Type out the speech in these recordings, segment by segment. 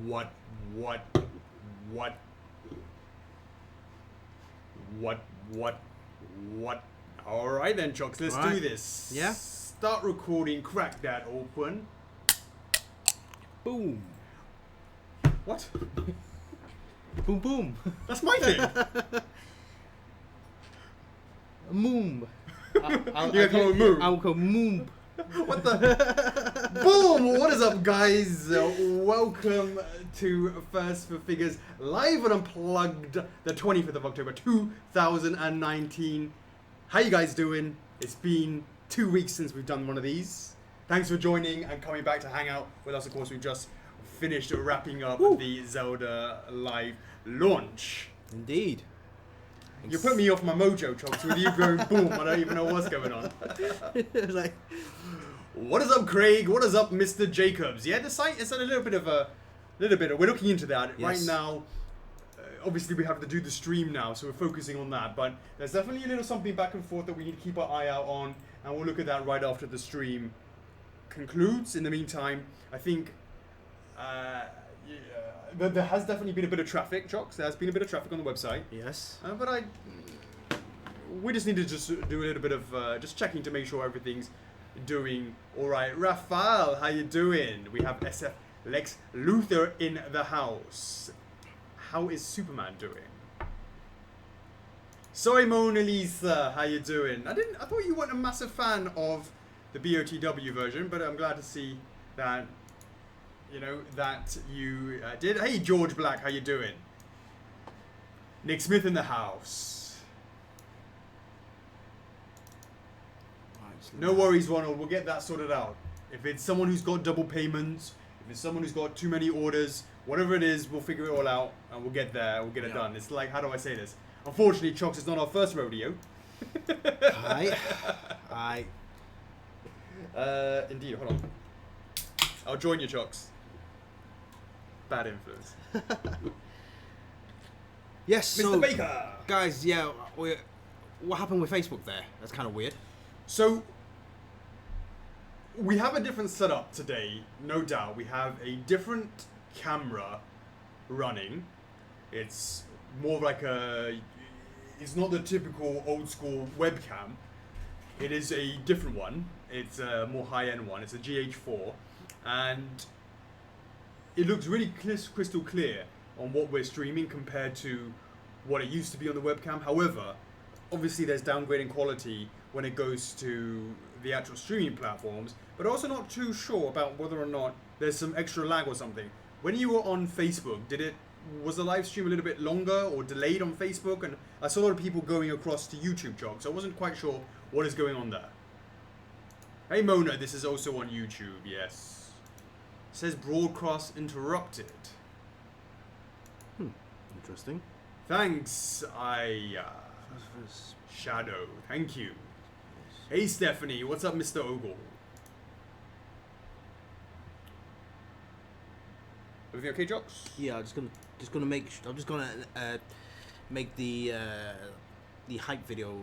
What? All right then, Chocks, let's do this. Yeah? Start recording, crack that open. Boom. What? Boom, boom. That's my thing. Moom. You're going moom. I'll go moom. What the? Boom! What is up, guys? Welcome to First for Figures live and Unplugged, the 25th of October 2019. How you guys doing? It's been 2 weeks since we've done one of these. Thanks for joining and coming back to hang out with us. Of course, we just finished wrapping up the Zelda Live launch. Indeed. You put me off my mojo, Chocks, with you going boom. I don't even know what's going on. It's like, what is up, Craig? What is up, Mr. Jacobs? Yeah, the site is a little bit of we're looking into that right now. Obviously, we have to do the stream now, so we're focusing on that. But there's definitely a little something back and forth that we need to keep our eye out on, and we'll look at that right after the stream concludes. In the meantime, I think there has definitely been a bit of traffic, Chocks. There has been a bit of traffic on the website. yes. But we just need to just do a little bit of just checking to make sure everything's doing all right. Raphael, how you doing? We have SF Lex Luthor in the house. How is Superman doing? Soy Mona Lisa, how you doing? I thought you weren't a massive fan of the BOTW version, but I'm glad to see that that you did. Hey, George Black, how you doing? Nick Smith in the house. No worries, Ronald. We'll get that sorted out. If it's someone who's got double payments, if it's someone who's got too many orders, whatever it is, we'll figure it all out and we'll get there. We'll get it done. It's like, how do I say this? Unfortunately, Chocks, it's not our first rodeo. Hi. Indeed. Hold on. I'll join you, Chocks. Bad influence. Yes, Mr. so, Baker! guys, yeah, what happened with Facebook there? That's kind of weird. So, we have a different setup today, no doubt. We have a different camera running. It's more like it's not the typical old school webcam. It is a different one. It's a more high-end one. It's a GH4. And it looks really crystal clear on what we're streaming compared to what it used to be on the webcam. However, obviously there's downgrading quality when it goes to the actual streaming platforms, but also not too sure about whether or not there's some extra lag or something. When you were on Facebook, was the live stream a little bit longer or delayed on Facebook? And I saw a lot of people going across to YouTube, Chog, so I wasn't quite sure what is going on there. Hey Mona, this is also on YouTube, yes. It says broadcast interrupted. Interesting. Thanks, Shadow, thank you. Hey Stephanie, what's up, Mr. Ogle? Everything okay, Jocks? Yeah, I'm just gonna make the hype video.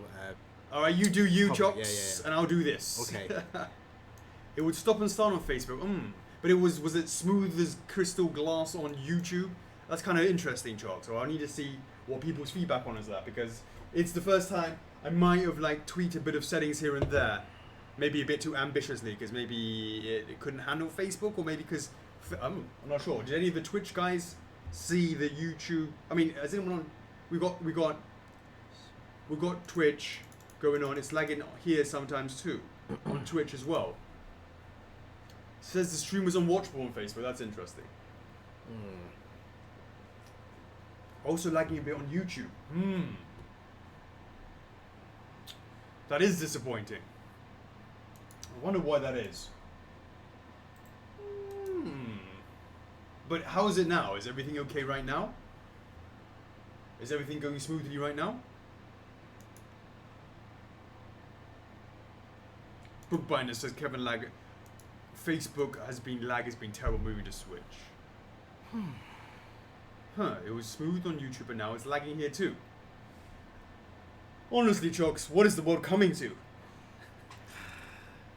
All right, you do you, public. Jocks, Yeah. and I'll do this. Okay. It would stop and start on Facebook. But was it smooth as crystal glass on YouTube? That's kind of interesting, Chalk. So I need to see what people's feedback on is that, because it's the first time I might have tweaked a bit of settings here and there, maybe a bit too ambitiously, because maybe it couldn't handle Facebook, or maybe because I'm not sure. Did any of the Twitch guys see the YouTube? I mean, has anyone on? We got Twitch going on. It's lagging here sometimes too on Twitch as well. It says the stream was unwatchable on Facebook. That's interesting. Also lagging a bit on YouTube. That is disappointing. I wonder why that is. But how is it now? Is everything okay right now? Is everything going smoothly right now? Bookbinder says Kevin lag. Facebook has been terrible moving to Switch. It was smooth on YouTube and now it's lagging here too. Honestly, Chocks, what is the world coming to?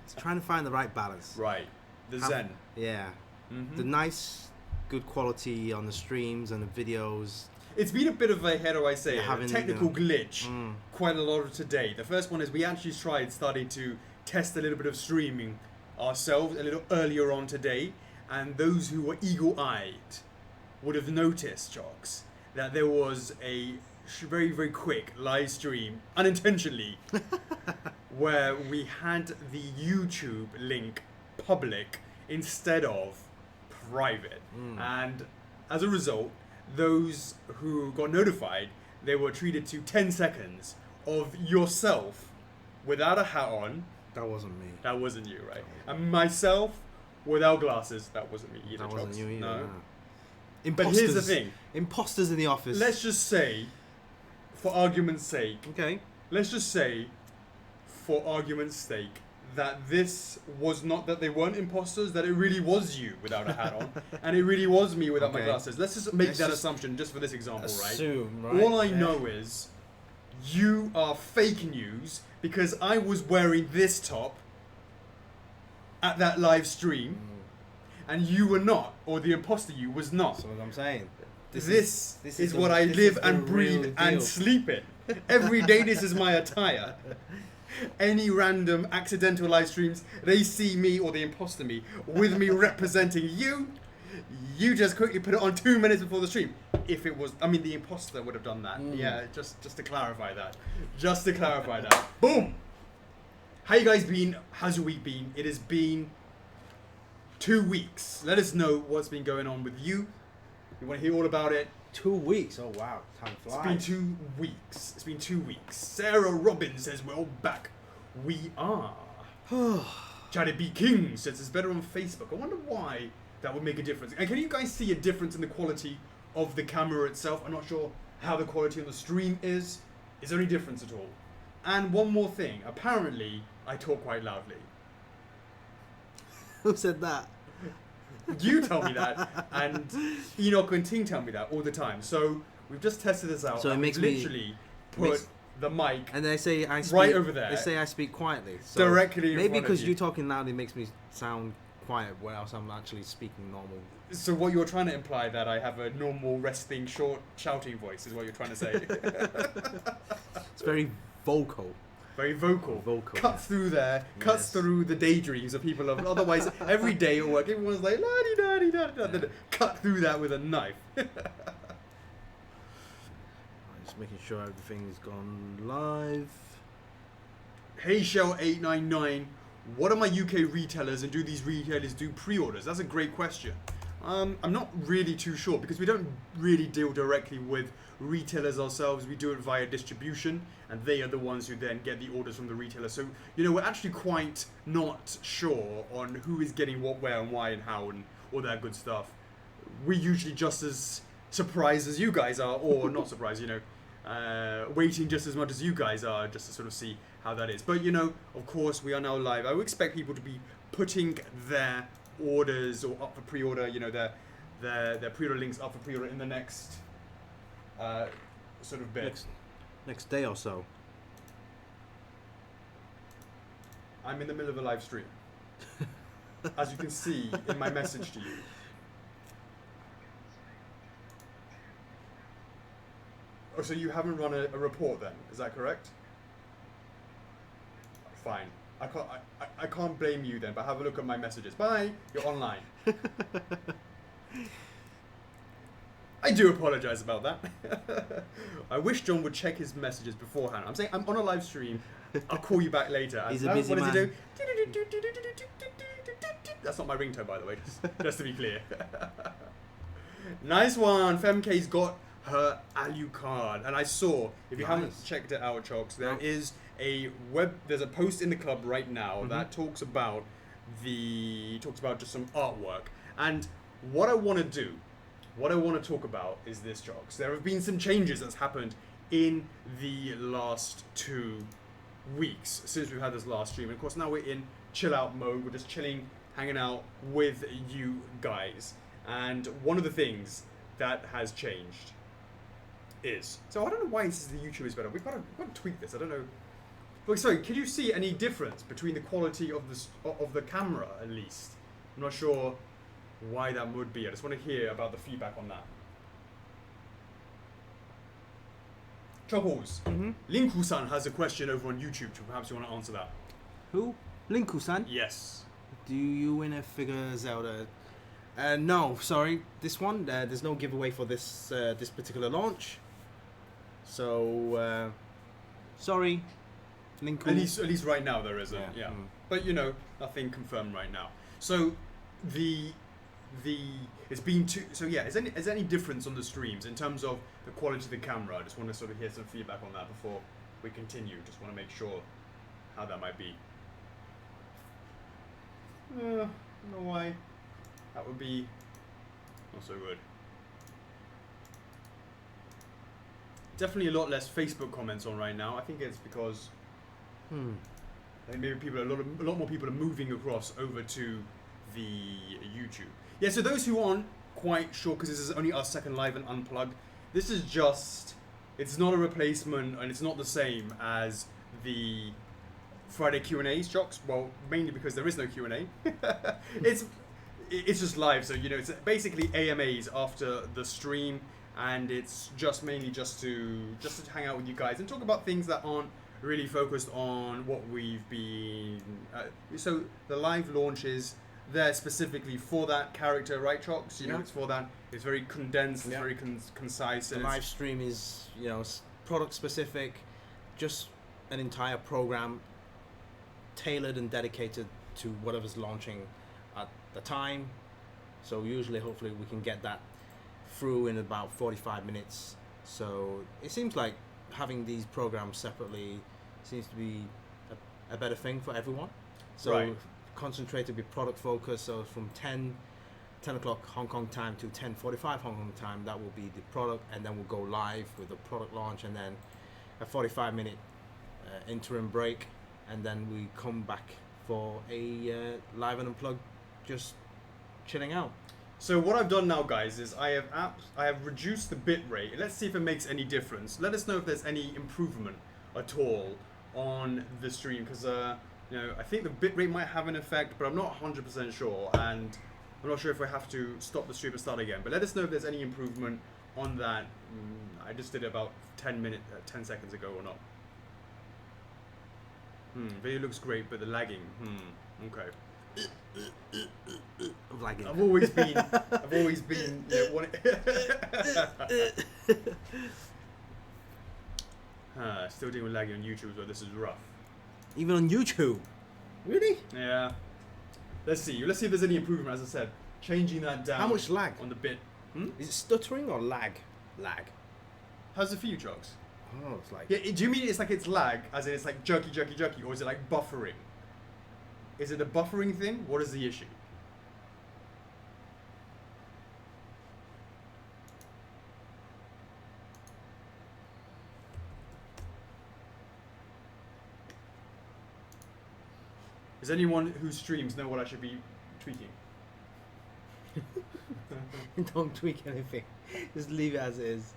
It's trying to find the right balance. Right. The Zen. Yeah. Mm-hmm. The nice good quality on the streams and the videos. It's been a bit of a, how do I say, a technical glitch Mm. quite a lot of today. The first one is we actually started to test a little bit of streaming ourselves a little earlier on today, and those who were eagle-eyed would have noticed, Jocks, that there was a very, very quick live stream, unintentionally, where we had the YouTube link public instead of private. And as a result, those who got notified, they were treated to 10 seconds of yourself without a hat on. That wasn't me. That wasn't you, right? And myself without glasses. That wasn't me either. That wasn't Chokes. you either. No. No. But Imposters. here's the thing. Imposters in the office. Let's just say, for argument's sake, Okay. let's just say, for argument's sake, that this was not that they weren't imposters, that it really was you without a hat on, and it really was me without my Okay. glasses. Let's just make Let's that just assumption just for this example, Assume, right? right? All I know is you are fake news because I was wearing this top at that live stream, and you were not, or the imposter you was not. That's what I'm saying. This is what I this live is and the breathe real and deal. sleep in. Every day this is my attire. Any random accidental live streams, they see me or the imposter me with me representing you. You just quickly put it on 2 minutes before the stream. If it was, I mean, the imposter would have done that. Yeah, just to clarify that. Just to clarify that. Boom! How you guys been? How's your week been? It has been 2 weeks. Let us know what's been going on with you. We want to hear all about it. 2 weeks. Oh wow, time It's flies. been 2 weeks. It's been 2 weeks. Sarah Robbins says we're all back. We are. Charlie B. King says it's better on Facebook. I wonder why that would make a difference. And can you guys see a difference in the quality of the camera itself? I'm not sure how the quality on the stream is. Is there any difference at all? And one more thing. Apparently, I talk quite loudly. Who said that? You tell me that, and Enoch and Ting tell me that all the time. So we've just tested this out. So it and makes we've me- literally put the mic And they say I speak right over there. They say I speak quietly. So Directly in maybe front of because you. you talking loudly makes me sound quiet, whereas I'm actually speaking normal. So what you're trying to imply that I have a normal resting, short, shouting voice is what you're trying to say. It's very vocal. Very vocal. Vocal. Cuts through there. Cuts Yes. through the daydreams of people. Otherwise, every day at work, everyone's like la di da di da da. Yeah. Cut through that with a knife. I'm just making sure everything's gone live. Hey Shell899, what are my UK retailers and do these retailers do pre-orders? That's a great question. I'm not really too sure because we don't really deal directly with retailers ourselves. We do it via distribution and they are the ones who then get the orders from the retailer. So, we're actually quite not sure on who is getting what, where and why and how and all that good stuff. We're usually just as surprised as you guys are, or not surprised, waiting just as much as you guys are just to sort of see how that is. But, of course, we are now live. I would expect people to be putting their orders or up for pre-order, their pre-order links up for pre-order in the next sort of bit. Next day or so. I'm in the middle of a live stream. As you can see in my message to you. Oh, so you haven't run a report then? Is that correct? Fine. I can't blame you then, but have a look at my messages. Bye. You're online. I do apologise about that. I wish John would check his messages beforehand. I'm saying I'm on a live stream. I'll call you back later. He's a busy what does man. he do? That's not my ringtone, by the way, just to be clear. Nice one. Femke's got her Alucard, and I saw, if you haven't Nice. checked it out, Chokes, there No. is there's a post in the club right now that talks about just some artwork. And what I want to talk about is this, Chokes. There have been some changes that's happened in the last 2 weeks since we've had this last stream. And of course, now we're in chill out mode. We're just chilling, hanging out with you guys. And one of the things that has changed is, so I don't know why this is the YouTube is better. We've got to tweak this. I don't know. But sorry, can you see any difference between the quality of the camera at least? I'm not sure why that would be. I just want to hear about the feedback on that. Troubles. Linku-san has a question over on YouTube, so perhaps you want to answer that. Who? Linku-san? Yes. Do you win a figure Zelda? No, sorry. This one, there's no giveaway for this this particular launch. So, sorry, Linku. At least right now there isn't. Yeah. But nothing confirmed right now. So it's been two. So yeah, is there any difference on the streams in terms of the quality of the camera? I just want to sort of hear some feedback on that before we continue. Just want to make sure how that might be. I don't know why that would be not so good. Definitely a lot less Facebook comments on right now. I think it's because I think maybe a lot more people are moving across over to the YouTube. Yeah, so those who aren't quite sure, because this is only our second live and Unplugged, this is just, it's not a replacement and it's not the same as the Friday Q&As, Jocks. Well, mainly because there is no Q&A. It's just live, so it's basically AMAs after the stream, and it's just mainly just to hang out with you guys and talk about things that aren't really focused on what we've been. So the live launches, they're specifically for that character, right, Chocks? It's for that. It's very condensed. It's very concise. The live stream is product specific, just an entire program tailored and dedicated to whatever's launching at the time. So usually, hopefully, we can get that through in about 45 minutes. So it seems like having these programs separately seems to be a better thing for everyone. So concentrated with product focus. So from 10 o'clock Hong Kong time to 10:45 Hong Kong time, that will be the product, and then we'll go live with the product launch, and then a 45-minute interim break, and then we come back for a live and unplugged, just chilling out. So what I've done now, guys, is I have reduced the bit rate. Let's see if it makes any difference. Let us know if there's any improvement at all on the stream, because I think the bit rate might have an effect, but I'm not 100% sure, and I'm not sure if we have to stop the stream and start again. But let us know if there's any improvement on that. I just did it about 10 seconds ago or not. Video looks great, but the lagging. Okay. Lagging. I've always been. Still dealing with lagging on YouTube, so this is rough. Even on YouTube? Really? Yeah. Let's see if there's any improvement. As I said, changing that down. How much lag on the bit? Is it stuttering or lag? Lag. How's it for you, Jogs? Oh, it's like. Yeah. Do you mean it's like it's lag, as in it's like jerky, or is it like buffering? Is it a buffering thing? What is the issue? Does anyone who streams know what I should be tweaking? Don't tweak anything. Just leave it as it is.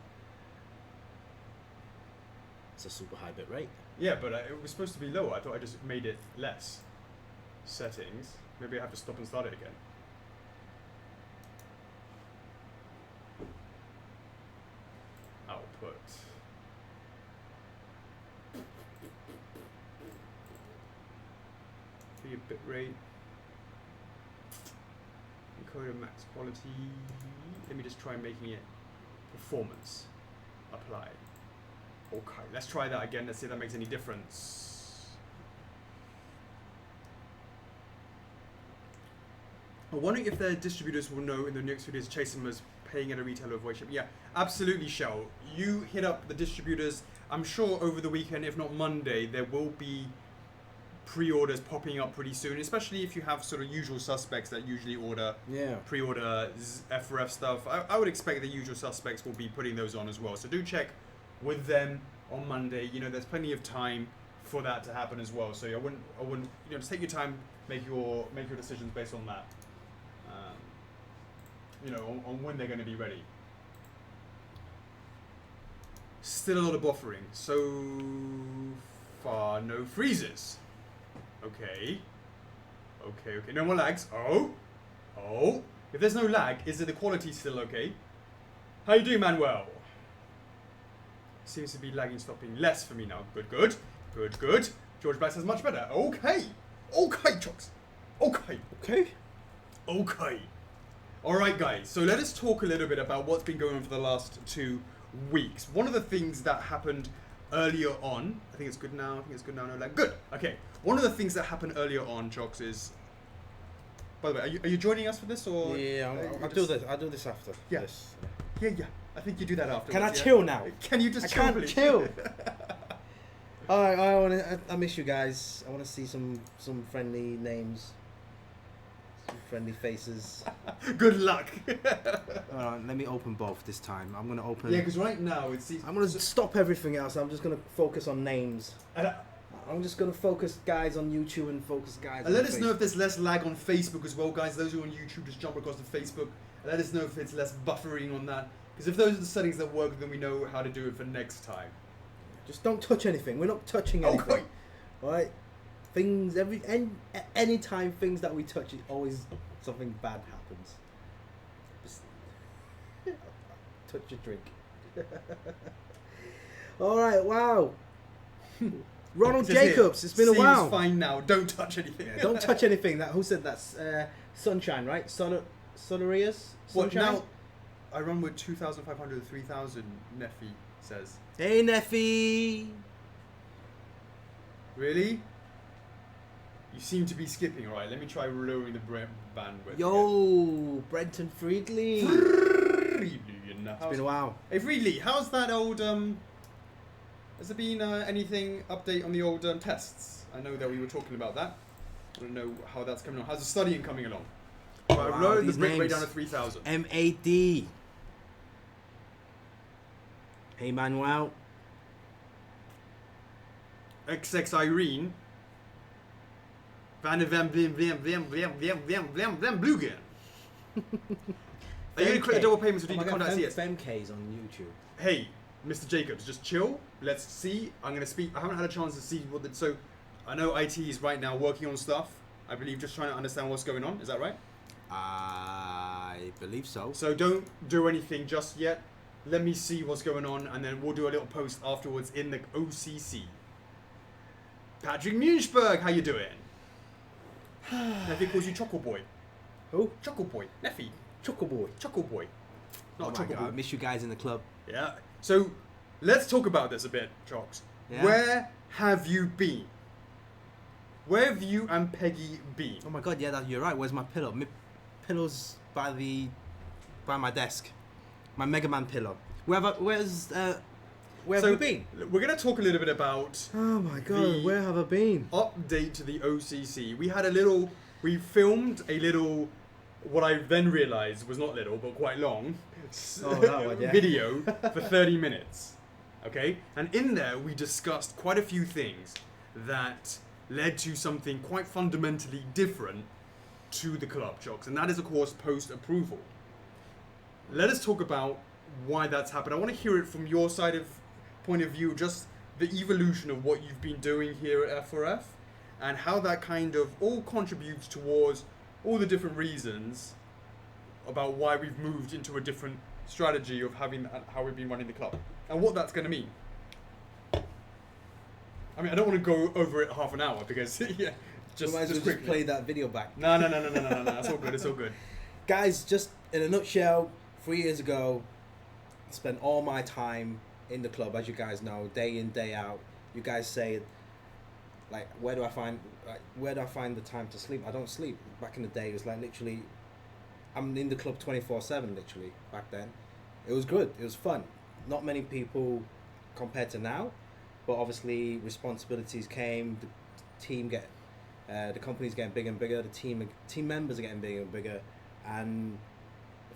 It's a super high bit rate. Yeah, but it was supposed to be lower. I thought I just made it less. Settings. Maybe I have to stop and start it again. Output. Video bit rate. Encoder max quality. Let me just try making it performance. Apply. Okay, let's try that again. Let's see if that makes any difference. I'm wondering if their distributors will know in the next few days chasing them as paying at a retailer of voice ship. Yeah, absolutely, Shell. You hit up the distributors. I'm sure over the weekend, if not Monday, there will be pre-orders popping up pretty soon, especially if you have sort of usual suspects that usually pre-order FRF stuff. I would expect the usual suspects will be putting those on as well. So do check with them on Monday. There's plenty of time for that to happen as well. So I wouldn't, just take your time, make your decisions based on that. On when they're going to be ready. Still a lot of buffering. So far, no freezes. Okay. No more lags. Oh. If there's no lag, is the quality still okay? How you doing, Manuel? Seems to be lagging, stopping less for me now. Good. George Black says much better. Okay, Chocks. Okay. Alright, guys, so let us talk a little bit about what's been going on for the last 2 weeks. One of the things that happened earlier on, I think it's good now, no lag. Good, okay. One of the things that happened earlier on, Chocks, is... By the way, are you joining us for this, or...? Yeah, I'll do this after. Yeah. This. Yeah. I think you do that after. Can I chill now? Can you just chill, can't please? chill. I miss you guys. I want to see some friendly names, some friendly faces. Good luck. Alright, let me open both this time. I'm gonna open. Yeah, because right now it seems. I'm gonna stop everything else. I'm just gonna focus on names. I'm just gonna focus guys on YouTube and focus guys. And let us know if there's less lag on Facebook as well, guys. Those who are on YouTube, just jump across to Facebook. And let us know if it's less buffering on that. Because if those are the settings that work, then we know how to do it for next time. Just don't touch anything. We're not touching anything. Okay. Alright? Things, any time things that we touch, always something bad happens. Just touch your drink. Alright, wow. Ronald Jacobs, it's been a while. Seems fine now. Don't touch anything. Yeah, don't touch anything. Who said that's Sunshine, right? Solarius? What now? I run with 2,500, 3,000, Neffy says. Hey, Neffy! Really? You seem to be skipping. Alright, let me try lowering the bandwidth. Yo, Brenton Friedley. It's been a while. Hey, Friedley, how's that old, has there been anything update on the old tests? I know that we were talking about that. I don't know how that's coming on. How's the studying coming along? I lowered the brick rate down to 3,000. MAD. Hey, Manuel. XX Irene. Van Blugen. Are you going to create a double payment to do the contact CS? FMK's on YouTube. Hey, Mr. Jacobs, just chill. Let's see. I'm going to speak. I haven't had a chance to see what the... So, I know IT is right now working on stuff. I believe just trying to understand what's going on. Is that right? I believe so. So don't do anything just yet. Let me see what's going on, and then we'll do a little post afterwards in the OCC. Patrick Munchberg, how you doing? Neffy calls you Choco Boy. Who? Choco Boy. Neffy. Choco Boy. Choco Boy. Not Choco Boy. I miss you guys in the club. Yeah. So let's talk about this a bit, Chocks. Yeah. Where have you been? Where have you and Peggy been? Oh my god, yeah, you're right. Where's my pillow? My pillow's by my desk. My Mega Man pillow. Where have you been? We're going to talk a little bit about... Oh my god, where have I been? Update to the OCC. We filmed a little, what I then realised was not little, but quite long, that one, yeah. video for 30 minutes. Okay? And in there, we discussed quite a few things that led to something quite fundamentally different to the club, Chocks. And that is, of course, post-approval. Let us talk about why that's happened. I want to hear it from your point of view, just the evolution of what you've been doing here at F4F and how that kind of all contributes towards all the different reasons about why we've moved into a different strategy of how we've been running the club and what that's going to mean. I mean, I don't want to go over it half an hour because, yeah, just quickly. Play that video back. No, it's all good, it's all good. Guys, just in a nutshell, 3 years ago, I spent all my time in the club, as you guys know, day in, day out. You guys say, like, where do I find the time to sleep? I don't sleep. Back in the day, it was like literally, I'm in the club 24/7. Literally back then, it was good. It was fun. Not many people compared to now, but obviously responsibilities came. The company's getting bigger and bigger. The team members are getting bigger and bigger, and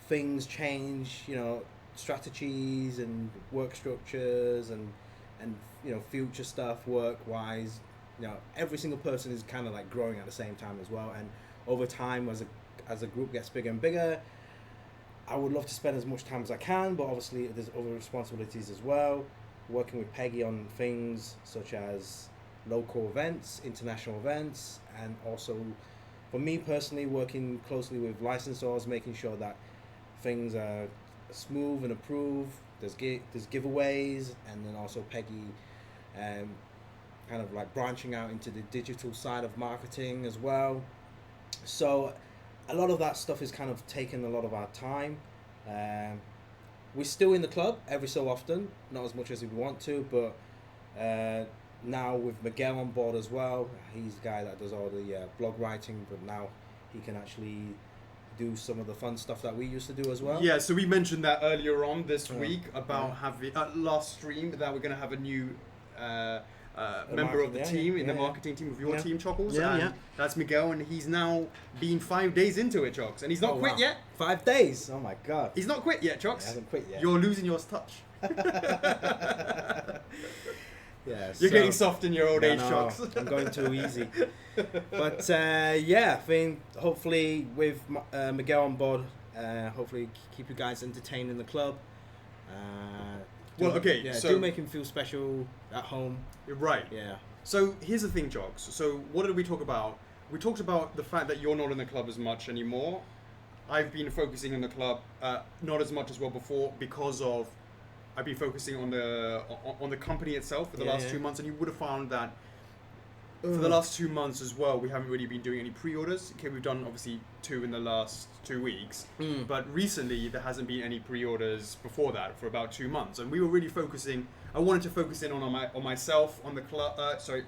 things change. You know, strategies and work structures and future stuff work wise. Every single person is kind of like growing at the same time as well, and over time as a group gets bigger and bigger, I would love to spend as much time as I can, but obviously there's other responsibilities as well, working with Peggy on things such as local events, international events, and also for me personally, working closely with licensors, making sure that things are smooth and approved. There's giveaways, and then also Peggy, kind of like branching out into the digital side of marketing as well. So a lot of that stuff is kind of taking a lot of our time. We're still in the club every so often, not as much as we want to, but now with Miguel on board as well, he's the guy that does all the blog writing, but now he can actually do some of the fun stuff that we used to do as well. Yeah, so we mentioned that earlier on this week about having last stream that we're going to have a new member of the team in the marketing team of your team, Chockles. And that's Miguel, and he's now been 5 days into it, Chocks, and he's not quit yet. 5 days? Oh my god. He's not quit yet, Chocks. He hasn't quit yet. You're losing your touch. Yeah, you're getting soft in your old age, Chocks. I'm going too easy. But I think hopefully with Miguel on board, hopefully keep you guys entertained in the club. Do make him feel special at home. Right. Yeah. So here's the thing, Chocks. So what did we talk about? We talked about the fact that you're not in the club as much anymore. I've been focusing on the club not as much as well before because of I've been focusing on the company itself for the last 2 months, and you would have found that for the last 2 months as well, we haven't really been doing any pre-orders. Okay, we've done obviously 2 in the last 2 weeks, but recently there hasn't been any pre-orders before that for about 2 months, and we were really focusing. I wanted to focus in on myself, on the club,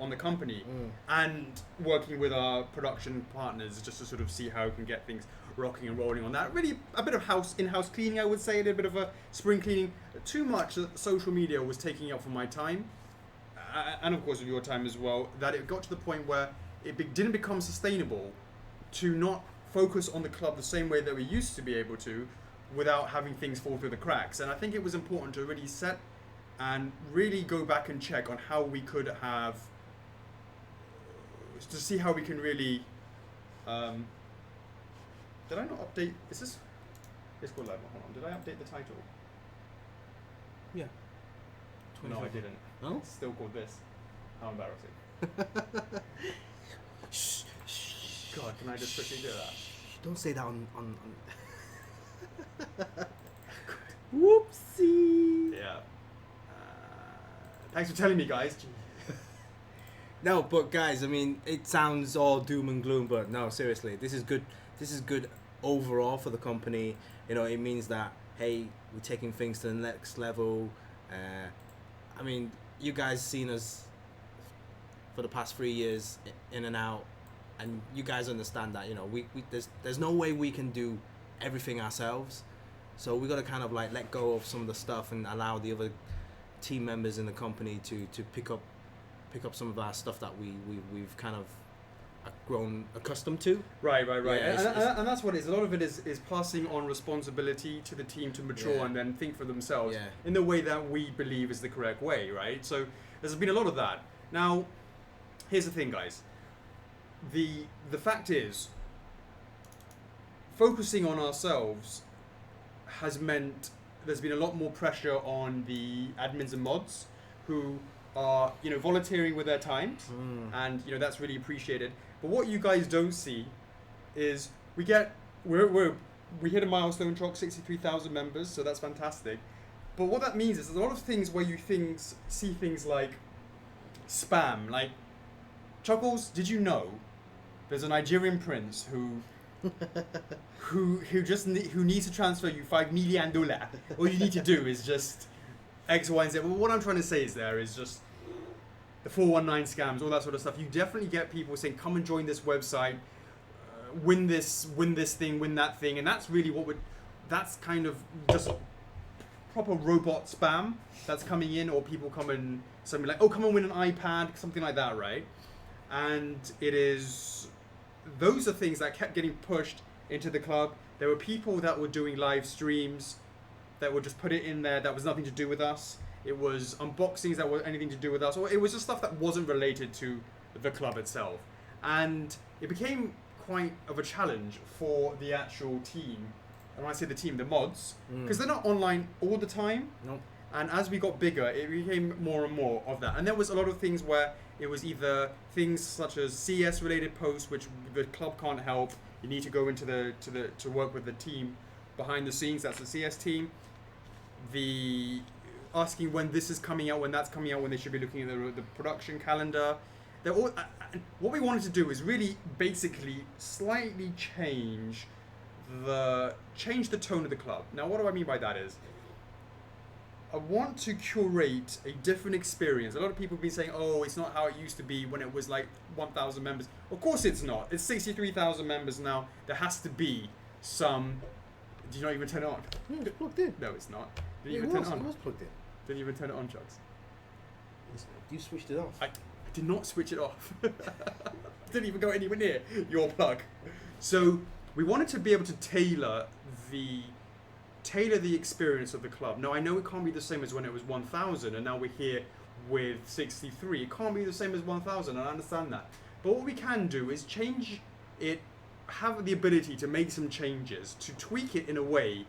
on the company, and working with our production partners just to sort of see how we can get things rocking and rolling on that. Really, a bit of in-house cleaning, I would say, a little bit of a spring cleaning. Too much social media was taking up for my time, and of course with your time as well, that it got to the point where it didn't become sustainable to not focus on the club the same way that we used to be able to without having things fall through the cracks. And I think it was important to really set and really go back and check on how we could have, to see how we can really, did I not update, is this, it's called live, hold on, did I update the title? Yeah. No, I didn't. Oh? It's still called this. How embarrassing. Shh, shh. God, can I just quickly do that? Don't say that on Whoopsie. Yeah. Thanks for telling me, guys. No, but guys, I mean, it sounds all doom and gloom, but no, seriously, this is good. This is good overall for the company. You know, it means that, hey, we're taking things to the next level. I mean, you guys seen us for the past 3 years in and out, and you guys understand that, you know, there's no way we can do everything ourselves. So we got to kind of like let go of some of the stuff and allow the other team members in the company to pick up some of our stuff that we've kind of grown accustomed to. Right. Yeah, and that's what it is. A lot of it is passing on responsibility to the team to mature and then think for themselves in the way that we believe is the correct way, right? So there's been a lot of that. Now, here's the thing, guys. The fact is, focusing on ourselves has meant there's been a lot more pressure on the admins and mods who are, you know, volunteering with their times, and you know that's really appreciated. But what you guys don't see is we hit a milestone, Chalk, 63,000 members, so that's fantastic. But what that means is there's a lot of things where you see things like spam, like Chuckles. Did you know there's a Nigerian prince who needs to transfer you $5 million? All you need to do is just X, Y, and Z. But what I'm trying to say is just the 419 scams, all that sort of stuff. You definitely get people saying, "Come and join this website, win this thing, win that thing," and that's really that's kind of just proper robot spam that's coming in, or people come and something like, "Oh, come and win an iPad," something like that, right? And those are things that kept getting pushed into the club. There were people that were doing live streams that would just put it in there that was nothing to do with us. It was unboxings that were anything to do with us, or it was just stuff that wasn't related to the club itself. And it became quite of a challenge for the actual team. And when I say the team, the mods, because they're not online all the time. Nope. And as we got bigger, it became more and more of that. And there was a lot of things where it was either things such as CS related posts, which the club can't help. You need to go into to work with the team behind the scenes. That's the CS team. The asking when this is coming out, when that's coming out, when they should be looking at the production calendar. They're all. What we wanted to do is really basically slightly change the tone of the club. Now, what do I mean by that is, I want to curate a different experience. A lot of people have been saying, oh, it's not how it used to be when it was like 1,000 members. Of course it's not. It's 63,000 members now. There has to be some... Did you not even turn it on? No, it's plugged in. No, it's not. Did It you even turn it on? was plugged in. Didn't you even turn it on, Chucks? You switched it off. I did not switch it off. Didn't even go anywhere near your plug. So we wanted to be able to tailor the experience of the club. Now I know it can't be the same as when it was 1,000 and now we're here with 63. It can't be the same as 1,000, I understand that. But what we can do is change it, have the ability to make some changes, to tweak it in a way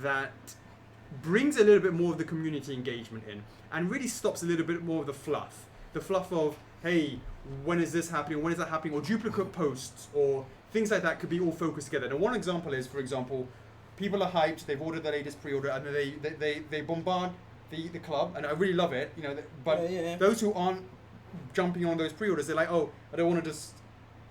that brings a little bit more of the community engagement in and really stops a little bit more of the fluff. The fluff of, hey, when is this happening? When is that happening? Or duplicate posts or things like that could be all focused together. Now one example is, for example, people are hyped, they've ordered the latest pre-order and they bombard the club, and I really love it, you know, but those who aren't jumping on those pre-orders, they're like, oh, I don't want to just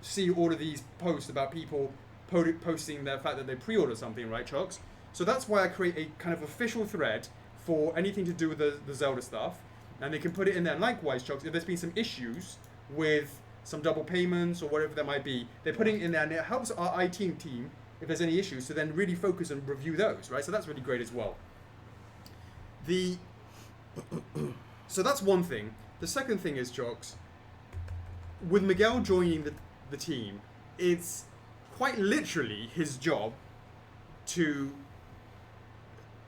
see all of these posts about people posting the fact that they pre-ordered something, right, Chocks? So that's why I create a kind of official thread for anything to do with the Zelda stuff, and they can put it in there. And likewise, Chocks, if there's been some issues with some double payments or whatever there might be, they're putting it in there, and it helps our IT team, if there's any issues, to then really focus and review those, right? So that's really great as well. So that's one thing. The second thing is, Chocks, with Miguel joining the team, it's quite literally his job to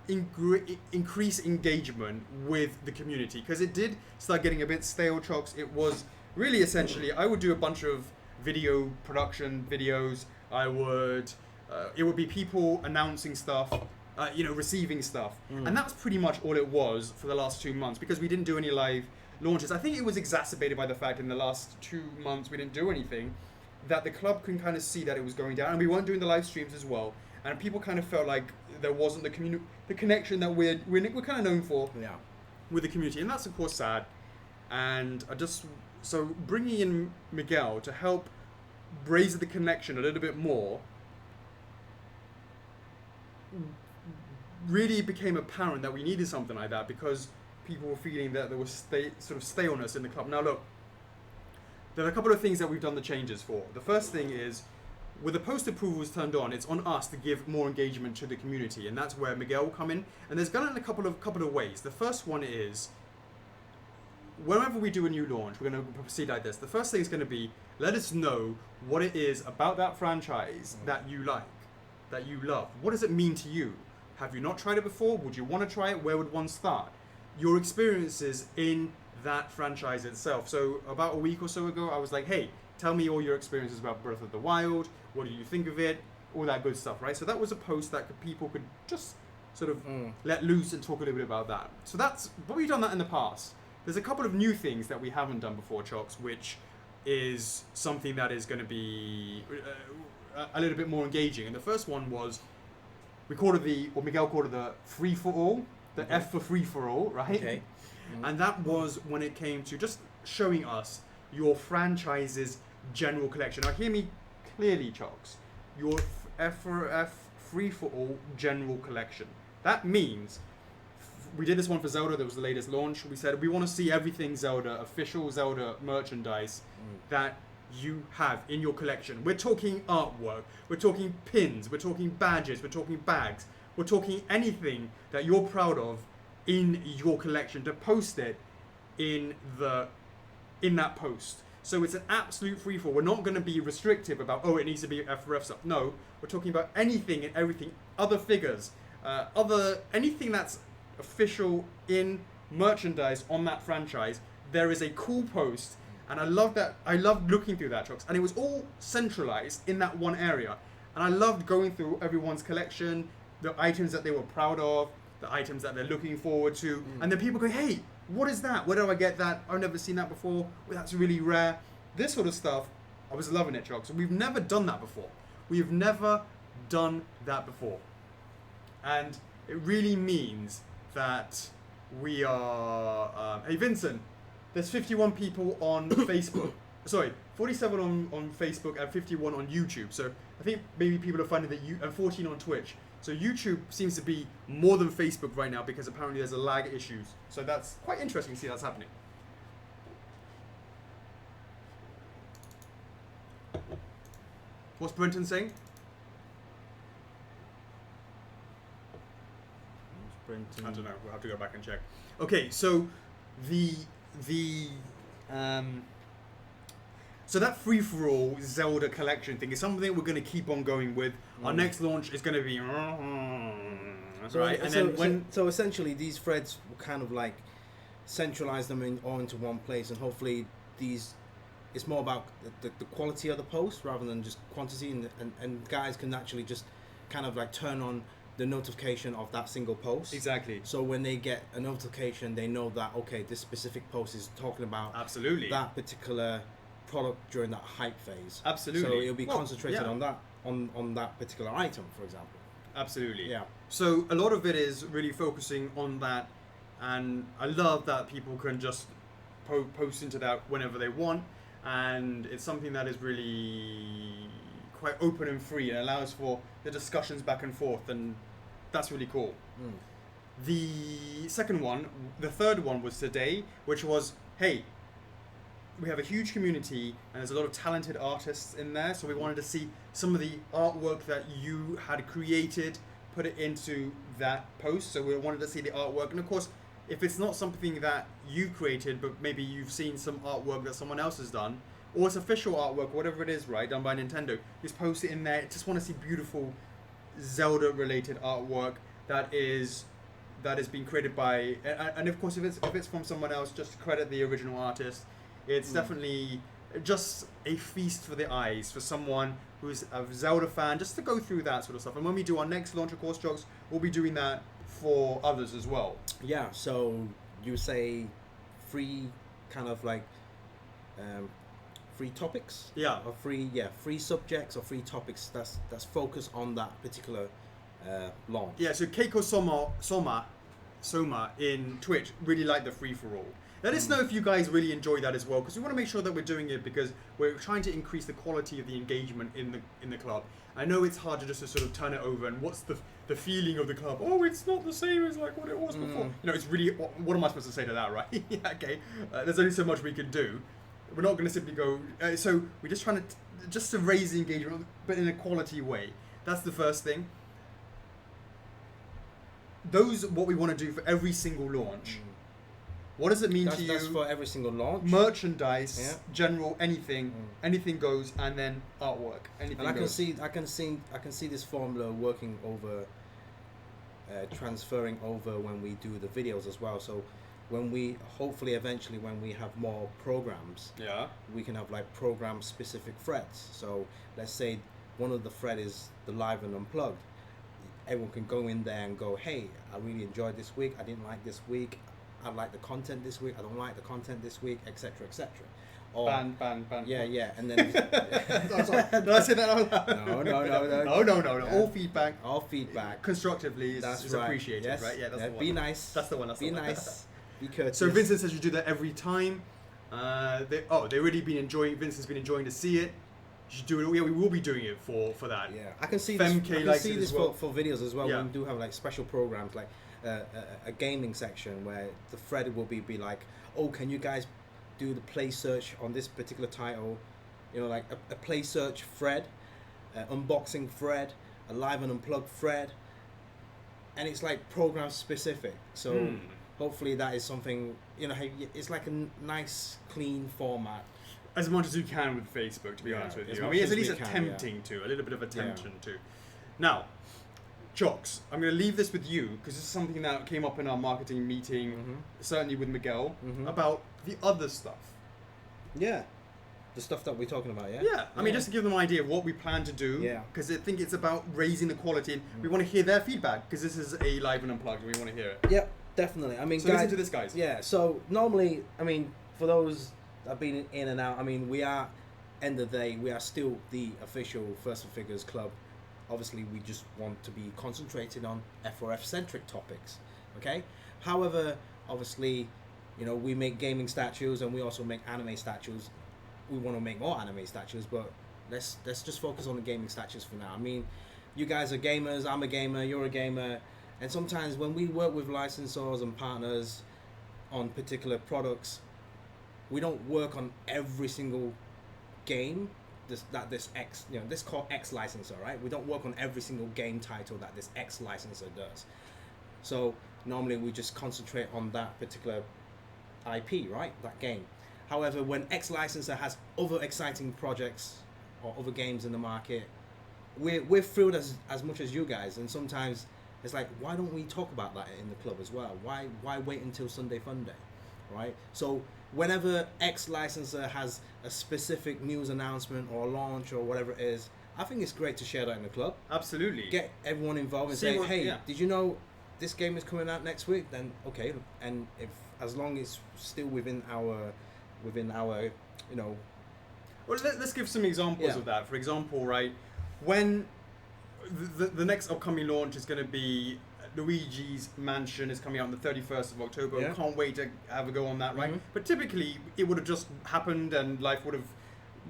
increase engagement with the community, because it did start getting a bit stale, Chocks. It was really essentially, I would do a bunch of video production videos. It would be people announcing stuff, receiving stuff. And that's pretty much all it was for the last 2 months, because we didn't do any live launches. I think it was exacerbated by the fact in the last 2 months we didn't do anything, that the club can kind of see that it was going down, and we weren't doing the live streams as well. And people kind of felt like there wasn't the connection that we're kind of known for with the community. And that's, of course, sad. And so bringing in Miguel to help raise the connection a little bit more really became apparent that we needed something like that, because people were feeling that there was sort of staleness in the club. Now, look, there are a couple of things that we've done the changes for. The first thing is, with the post approvals turned on, it's on us to give more engagement to the community, and that's where Miguel will come in. And there's gone in a couple of ways. The first one is, whenever we do a new launch, we're going to proceed like this. The first thing is going to be, let us know what it is about that franchise that you like, that you love. What does it mean to you? Have you not tried it before? Would you want to try it? Where would one start? Your experiences in that franchise itself. So about a week or so ago, I was like, hey, tell me all your experiences about Breath of the Wild. What do you think of it? All that good stuff, right? So that was a post that people could just sort of let loose and talk a little bit about that. So that's, but we've done that in the past. There's a couple of new things that we haven't done before, Chocks, which is something that is going to be a little bit more engaging. And the first one was, Miguel called it the free for all, the F for free for all, right? Okay. And that was when it came to just showing us your franchise's general collection. Now, hear me clearly, Chocks. Your F for F free for all general collection. That means we did this one for Zelda. That was the latest launch. We said we want to see everything Zelda, official Zelda merchandise that you have in your collection. We're talking artwork. We're talking pins. We're talking badges. We're talking bags. We're talking anything that you're proud of in your collection, to post it in that post. So it's an absolute free-for-all. We're not going to be restrictive about, it needs to be F for F stuff. No, we're talking about anything and everything, other figures, anything that's official in merchandise on that franchise. There is a cool post, and I love that. I loved looking through that, Chocks, and it was all centralized in that one area. And I loved going through everyone's collection, the items that they were proud of, the items that they're looking forward to, and then people go, hey, what is that? Where do I get that? I've never seen that before. Well, that's really rare. This sort of stuff, I was loving it, Chuck. So we've never done that before. We've never done that before. And it really means that we are... hey, Vincent, there's 51 people on Facebook. Sorry, 47 on Facebook and 51 on YouTube. So I think maybe people are finding that and 14 on Twitch. So YouTube seems to be more than Facebook right now because apparently there's a lag issues. So that's quite interesting to see that's happening. What's Brenton saying? I don't know. We'll have to go back and check. Okay, so so that free-for-all Zelda collection thing is something we're going to keep on going with. Our next launch is going to be... That's right. And so essentially, these threads will kind of like centralize them all into one place, and hopefully it's more about the quality of the post rather than just quantity, and guys can actually just kind of like turn on the notification of that single post. Exactly. So when they get a notification, they know that, okay, this specific post is talking about absolutely that particular product during that hype phase. Absolutely. So it'll be concentrated on that on that particular item, for example. Absolutely. Yeah. So a lot of it is really focusing on that, and I love that people can just post into that whenever they want, and it's something that is really quite open and free and allows for the discussions back and forth, and that's really cool. The third one was today, which was, hey, we have a huge community and there's a lot of talented artists in there, so we wanted to see some of the artwork that you had created, put it into that post. So we wanted to see the artwork, and of course, if it's not something that you created, but maybe you've seen some artwork that someone else has done, or it's official artwork, whatever it is, right, done by Nintendo, just post it in there. I just want to see beautiful Zelda-related artwork that is being created by, and of course, if it's from someone else, just credit the original artist. It's definitely just a feast for the eyes for someone who's a Zelda fan, just to go through that sort of stuff. And when we do our next launch of course, Jokes, we'll be doing that for others as well. Yeah. So you say free kind of like free topics? Yeah. Or free subjects or free topics that's focused on that particular launch. Yeah. So Keiko Soma in Twitch really liked the free for all. Let us know if you guys really enjoy that as well, because we want to make sure that we're doing it because we're trying to increase the quality of the engagement in the club. I know it's hard to just to sort of turn it over and what's the feeling of the club. Oh, it's not the same as like what it was before. You know, it's really, what am I supposed to say to that, right? Yeah, okay, there's only so much we can do. We're not going to simply go, so we're just trying to raise the engagement, but in a quality way. That's the first thing. Those are what we want to do for every single launch. What does it mean to you? That's for every single launch. Merchandise, general, anything goes, and then artwork. Anything and goes. I can see this formula working over, transferring over when we do the videos as well. So when we hopefully eventually when we have more programs, we can have like program specific threads. So let's say one of the thread is the live and unplugged. Everyone can go in there and go, hey, I really enjoyed this week. I didn't like this week. I like the content this week. I don't like the content this week, etc., etc. Or ban. Yeah, and then. Sorry. Did I say that out loud? No. Yeah. All feedback. Constructively is right. appreciated, yes. right? Yeah, that's the one. Be nice. That's the one. Be nice. Be courteous. So Vincent says you do that every time. They really been enjoying. Vincent's been enjoying to see it. You should do it. Yeah, we will be doing it for that. Yeah, I can see this well. for videos as well. Yeah. When we do have like special programs like. A gaming section where the thread will be like, oh, can you guys do the play search on this particular title? You know, like a play search thread, unboxing thread, a live and unplugged thread, and it's like program specific. So hopefully that is something, you know, it's like a nice clean format. As much as you can with Facebook, to be honest with you. I mean, it's at least attempting to, a little bit of attention to. Now, Jocks, I'm going to leave this with you because this is something that came up in our marketing meeting, certainly with Miguel, about the other stuff. Yeah. the stuff that we're talking about, yeah? Yeah, I mean, just to give them an idea of what we plan to do, Yeah. because I think it's about raising the quality, and we want to hear their feedback, because this is a live and unplugged, and we want to hear it. Yep, definitely. I mean, So guys, listen to this, guys. yeah, so normally, I mean, for those that have been in and out, I mean, we are, end of the day, we are still the official First Figures Club. Obviously, we just want to be concentrated on F4F-centric topics, okay? However, obviously, you know, we make gaming statues, and we also make anime statues. We want to make more anime statues, but let's just focus on the gaming statues for now. I mean, you guys are gamers, I'm a gamer, you're a gamer, and sometimes when we work with licensors and partners on particular products, we don't work on every single game this called X licensor, right? We don't work on every single game title that this X licensor does. So normally we just concentrate on that particular IP, right? That game. However, when X licensor has other exciting projects or other games in the market, we're thrilled as much as you guys, and sometimes it's like, why don't we talk about that in the club as well? Why wait until Sunday Fun Day, right? So whenever X licensor has a specific news announcement or launch or whatever it is, I think it's great to share that in the club. Absolutely. Get everyone involved and say, hey, did you know this game is coming out next week? Then okay, and if as long as it's still within our you know. Well, let's give some examples of that. For example, right, when the next upcoming launch is going to be Luigi's Mansion, is coming out on the 31st of October. Yeah. Can't wait to have a go on that, right? Mhm. But typically, it would have just happened, and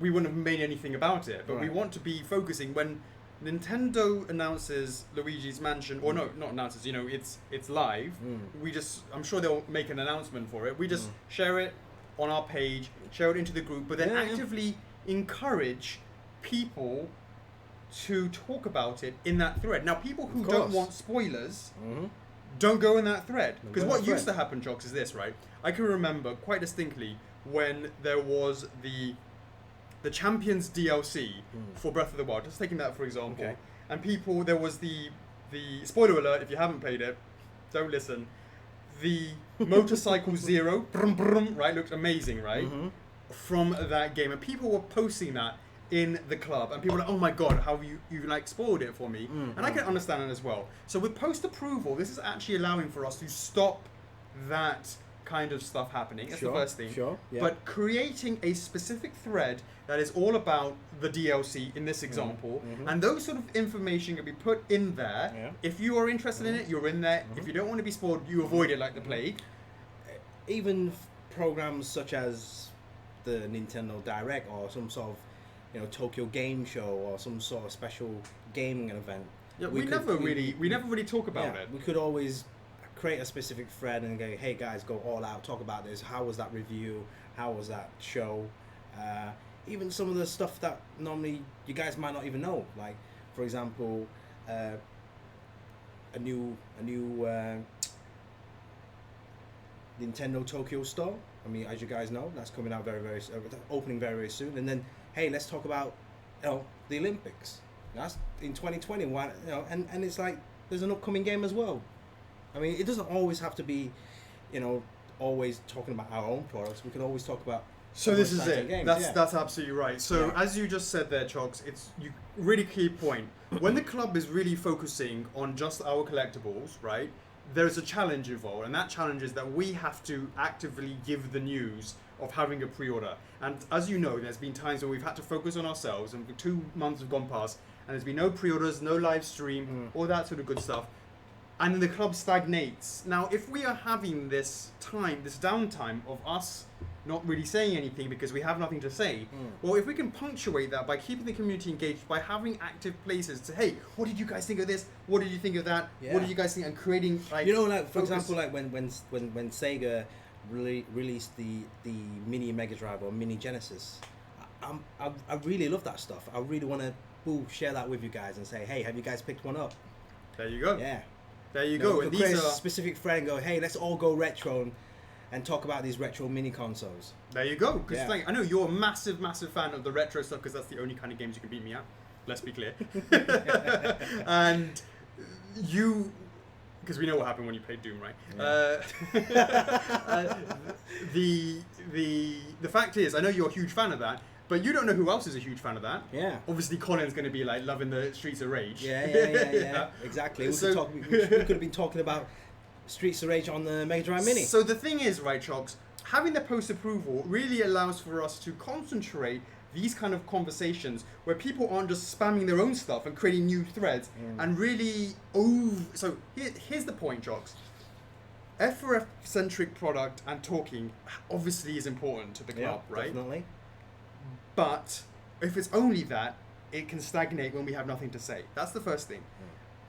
we wouldn't have made anything about it. But we Right. want to be focusing when Nintendo announces Luigi's Mansion, or no, not announces. You know, it's live. I'm sure they'll make an announcement for it. We just share it on our page, share it into the group, but then actively encourage people to talk about it in that thread. Now, people who don't want spoilers don't go in that thread. Because what used to happen, Jocks, is this, right? I can remember quite distinctly when there was the Champions DLC for Breath of the Wild. Just taking that for example. Okay. And there was the spoiler alert, if you haven't played it, don't listen. The Motorcycle Zero, brum, brum, right, looked amazing, right? From that game. And people were posting that in the club, and people were like, oh my god, how you like spoiled it for me. And I can understand it as well. So with post approval, this is actually allowing for us to stop that kind of stuff happening. That's the first thing. But creating a specific thread that is all about the DLC in this example, and those sort of information can be put in there. If you are interested in it, you're in there. If you don't want to be spoiled, you avoid it like the plague. Even programs such as the Nintendo Direct or some sort of, you know, Tokyo Game Show or some sort of special gaming event. Yeah, we never really talk about it. We could always create a specific thread and go, hey guys, go all out, talk about this. How was that review? How was that show? Even some of the stuff that normally you guys might not even know. Like, for example, a new Nintendo Tokyo store. I mean, as you guys know, that's coming out opening very soon. And then, hey, let's talk about, you know, the Olympics. That's in 2020. Why, you know, and it's like there's an upcoming game as well. I mean, it doesn't always have to be, you know, always talking about our own products. We can always talk about. So this is it. Games. That's absolutely right. So as you just said there, Chocks, it's really key point. When the club is really focusing on just our collectibles, right? There's a challenge involved, and that challenge is that we have to actively give the news of having a pre-order. And as you know, there's been times when we've had to focus on ourselves, and 2 months have gone past, and there's been no pre-orders, no live stream, all that sort of good stuff. And the club stagnates. Now, if we are having this downtime of us not really saying anything because we have nothing to say, well, if we can punctuate that by keeping the community engaged, by having active places to, hey, what did you guys think of this? What did you think of that? What did you guys think? And creating, like, you know, like for example, like when Sega released the Mini Mega Drive or Mini Genesis, I really love that stuff. I really want to share that with you guys and say, hey, have you guys picked one up? There you go. Yeah. There you go. And these are a specific friend and go, hey, let's all go retro and talk about these retro mini consoles. There you go. Because I know you're a massive fan of the retro stuff, because that's the only kind of games you can beat me at. Let's be clear. And you, because we know what happened when you played Doom, right? Yeah. The fact is, I know you're a huge fan of that, But you don't know who else is a huge fan of that. Yeah. Obviously, Colin's going to be like loving the Streets of Rage. Yeah. Exactly. We could have been talking about Streets of Rage on the Mega Drive Mini. So the thing is, right, Chocks, having the post-approval really allows for us to concentrate these kind of conversations where people aren't just spamming their own stuff and creating new threads and really so here's the point, Chocks. FRF centric product and talking obviously is important to the club, right? Definitely. But if it's only that, it can stagnate when we have nothing to say. That's the first thing.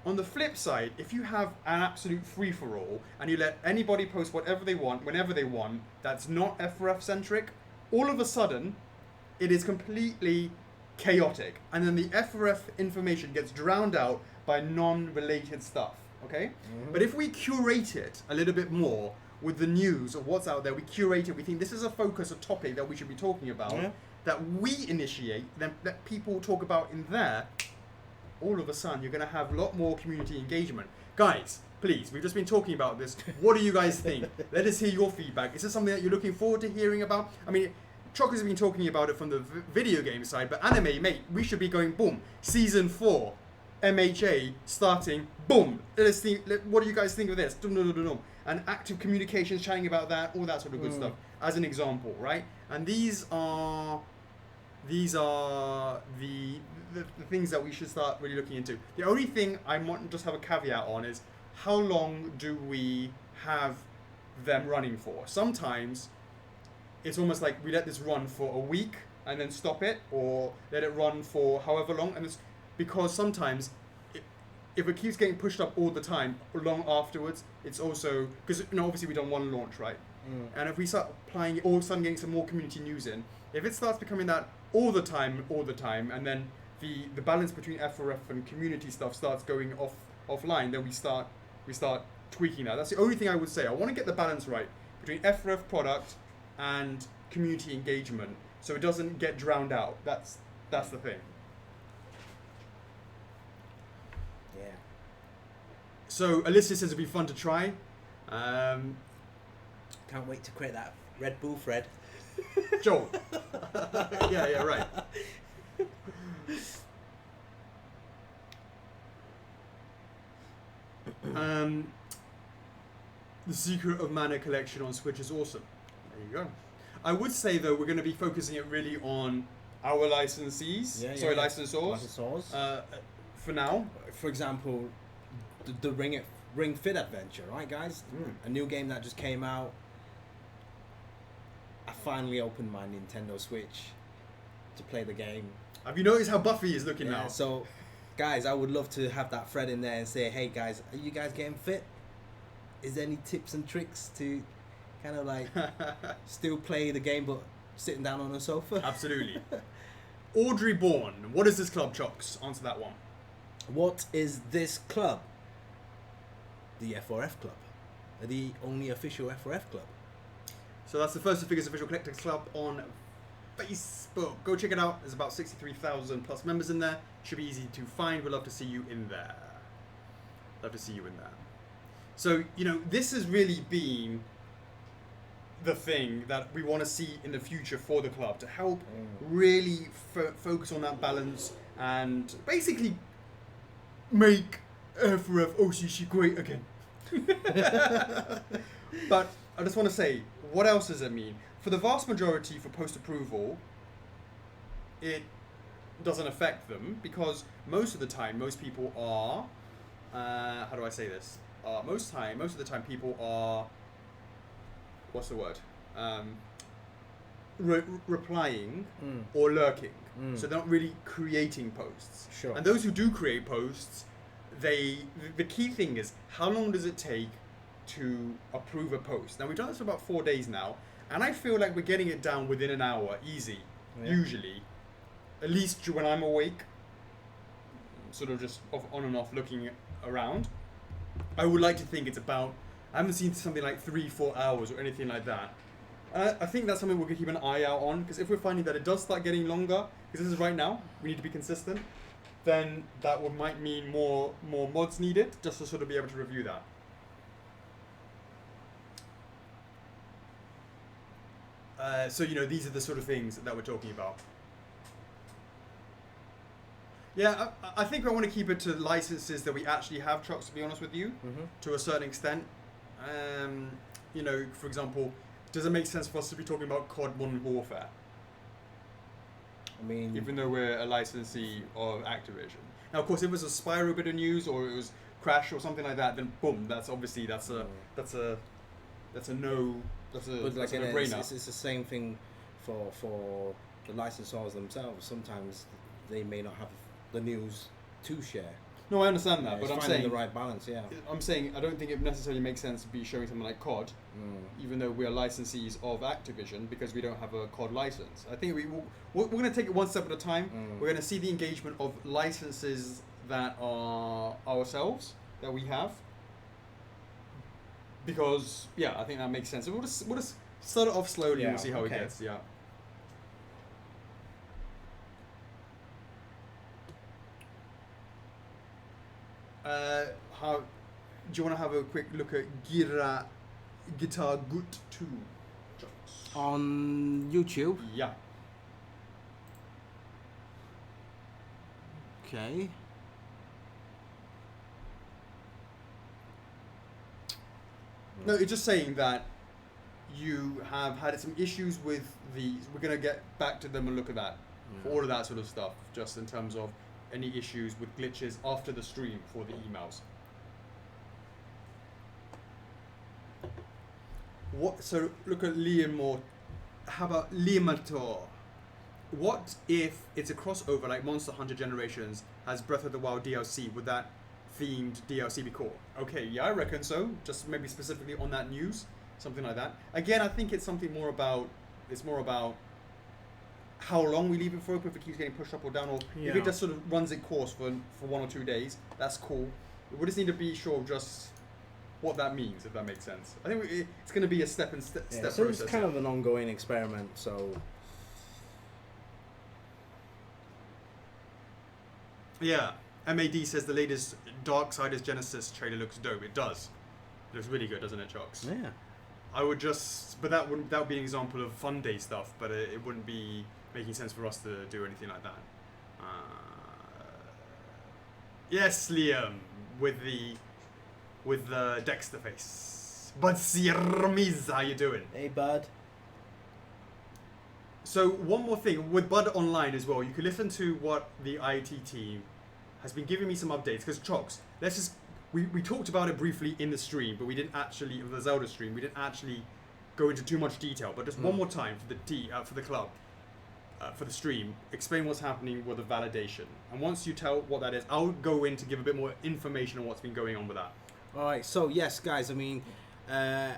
On the flip side, if you have an absolute free-for-all and you let anybody post whatever they want, whenever they want, that's not FRF centric, all of a sudden, it is completely chaotic. And then the FRF information gets drowned out by non-related stuff, okay? But if we curate it a little bit more with the news of what's out there, we curate it, we think this is a focus, a topic that we should be talking about, that we initiate, then that people talk about in there, all of a sudden you're going to have a lot more community engagement. Guys, please, we've just been talking about this. What do you guys think? Let us hear your feedback. Is this something that you're looking forward to hearing about? I mean, Choc has been talking about it from the video game side, but anime, mate, we should be going, boom, season 4, MHA, starting, boom. Let us think, what do you guys think of this? And active communications, chatting about that, all that sort of good stuff, as an example, right? And these are the things that we should start really looking into. The only thing I want to just have a caveat on is how long do we have them running for? Sometimes it's almost like we let this run for a week and then stop it, or let it run for however long. And it's because sometimes if it keeps getting pushed up all the time, long afterwards, it's also because obviously we've done one launch, right? And if we start applying it, all of a sudden getting some more community news in, if it starts becoming that all the time, and then the balance between FRF and community stuff starts going offline, then we start tweaking that. That's the only thing I would say. I want to get the balance right between FRF product and community engagement, so it doesn't get drowned out. That's the thing. Yeah. So Alyssa says it'd be fun to try. Can't wait to create that Red Bull thread. Joel. yeah, right. The Secret of Mana collection on Switch is awesome. There you go. I would say though we're going to be focusing it really on our licensees. Licensors. For now. For example, the Ring Fit Adventure, right, guys? A new game that just came out. I finally opened my Nintendo Switch to play the game. Have you noticed how Buffy is looking now? So, guys, I would love to have that thread in there and say, hey, guys, are you guys getting fit? Is there any tips and tricks to kind of like still play the game but sitting down on a sofa? Absolutely. Audrey Bourne, what is this club, Chocks? Answer that one. What is this club? The FRF Club. The only official FRF club. So that's the First to Figures official collectors club on Facebook. Go check it out. There's about 63,000 plus members in there. Should be easy to find. We'd love to see you in there. So, this has really been the thing that we want to see in the future for the club, to help really focus on that balance and basically make FRF OCC great again. But I just want to say, what else does it mean? For the vast majority, for post-approval, it doesn't affect them, because most of the time, most people are, how do I say this? Most of the time people are, what's the word? Replying or lurking. So they're not really creating posts. Sure. And those who do create posts, the key thing is, how long does it take to approve a post? Now, we've done this for about 4 days now, and I feel like we're getting it down within an hour, easy, usually. At least when I'm awake, sort of just on and off looking around. I would like to think it's about, I haven't seen something like 3-4 hours or anything like that. I think that's something we're going to keep an eye out on, because if we're finding that it does start getting longer, because this is right now, we need to be consistent, then that might mean more mods needed, just to sort of be able to review that. So, these are the sort of things that we're talking about. Yeah, I think I want to keep it to licenses that we actually have, trucks, to be honest with you, to a certain extent. You know, for example, does it make sense for us to be talking about COD Modern Warfare? I mean, Even though we're a licensee of Activision. Now, of course, if it was a Spyro bit of news or it was Crash or something like that, then boom, that's obviously that's a no, that's a but like no-brainer. it's the same thing for the licensors themselves. Sometimes they may not have the news to share. No, I understand that, Yeah, but I'm it's saying finding the right balance. Yeah. I'm saying I don't think it necessarily makes sense to be showing something like COD, even though we are licensees of Activision, because we don't have a COD license. I think we're going to take it one step at a time. We're going to see the engagement of licenses that are ourselves, that we have. Because, yeah, I think that makes sense. We'll just start it off slowly and we'll see how it gets, yeah. How do you want to have a quick look at Guitar Gut 2? On YouTube. Yeah. Okay. No, it's just saying that you have had some issues with the. We're gonna get back to them and look at that for all of that sort of stuff, just in terms of any issues with glitches after the stream for the emails. What? So look at Liam or how about Liamator? What if it's a crossover like Monster Hunter Generations has Breath of the Wild DLC? Would that themed DLC be cool? Okay, yeah, I reckon so. Just maybe specifically on that news, something like that. Again, I think it's something more about. It's more about how long we leave it for open, if it keeps getting pushed up or down, or if it just sort of runs its course for 1 or 2 days. That's cool. We just need to be sure of just what that means, if that makes sense. I think it's going to be a step So process. it's kind of an ongoing experiment. So yeah, MAD says the latest Darksiders Genesis trailer looks dope. It does. It looks really good, doesn't it, Chocks? yeah. I would just, but that would be an example of fun day stuff, but it wouldn't be making sense for us to do anything like that. Yes, Liam, with the Dexter face. Bud Sirmiz, how you doing? Hey, bud. So one more thing with Bud Online as well. You can listen to what the IT team has been giving me some updates. Because Chocks, let's just. We talked about it briefly in the stream, but we didn't actually, in the Zelda stream, we didn't actually go into too much detail. But just one more time for the club, for the stream, explain what's happening with the validation. And once you tell what that is, I'll go in to give a bit more information on what's been going on with that. All right. So yes, guys. I mean, the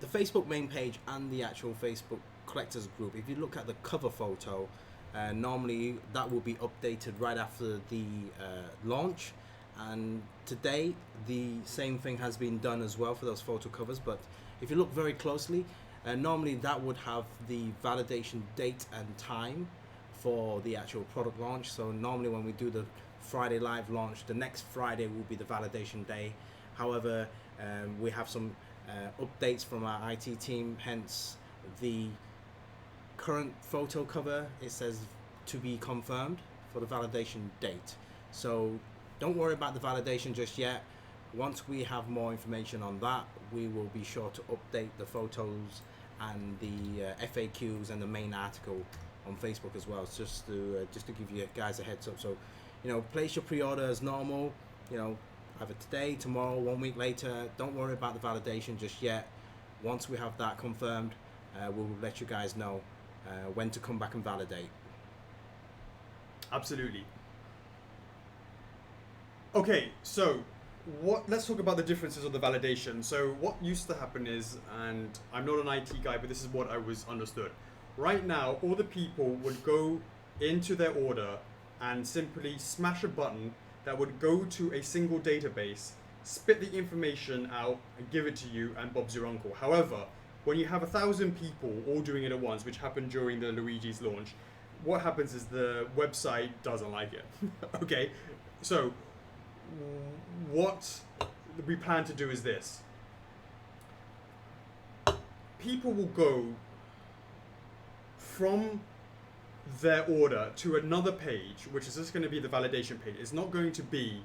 Facebook main page and the actual Facebook collectors group. If you look at the cover photo. Normally that will be updated right after the launch, and today the same thing has been done as well for those photo covers. But if you look very closely, normally that would have the validation date and time for the actual product launch. So normally when we do the Friday live launch, the next Friday will be the validation day. However, we have some updates from our IT team, hence the current photo cover, it says to be confirmed for the validation date. So don't worry about the validation just yet. Once we have more information on that, we will be sure to update the photos and the FAQs and the main article on Facebook as well, just to give you guys a heads up. So, place your pre-order as normal, either today, tomorrow, 1 week later. Don't worry about the validation just yet. Once we have that confirmed, we'll let you guys know when to come back and validate. Absolutely. Okay, so let's talk about the differences of the validation. So what used to happen is, and I'm not an IT guy, but this is what I was understood. Right now, all the people would go into their order and simply smash a button that would go to a single database, spit the information out, and give it to you, and Bob's your uncle. However, when you have 1,000 people all doing it at once, which happened during the Luigi's launch, what happens is the website doesn't like it. Okay, so what we plan to do is this. People will go from their order to another page, which is just going to be the validation page. It's not going to be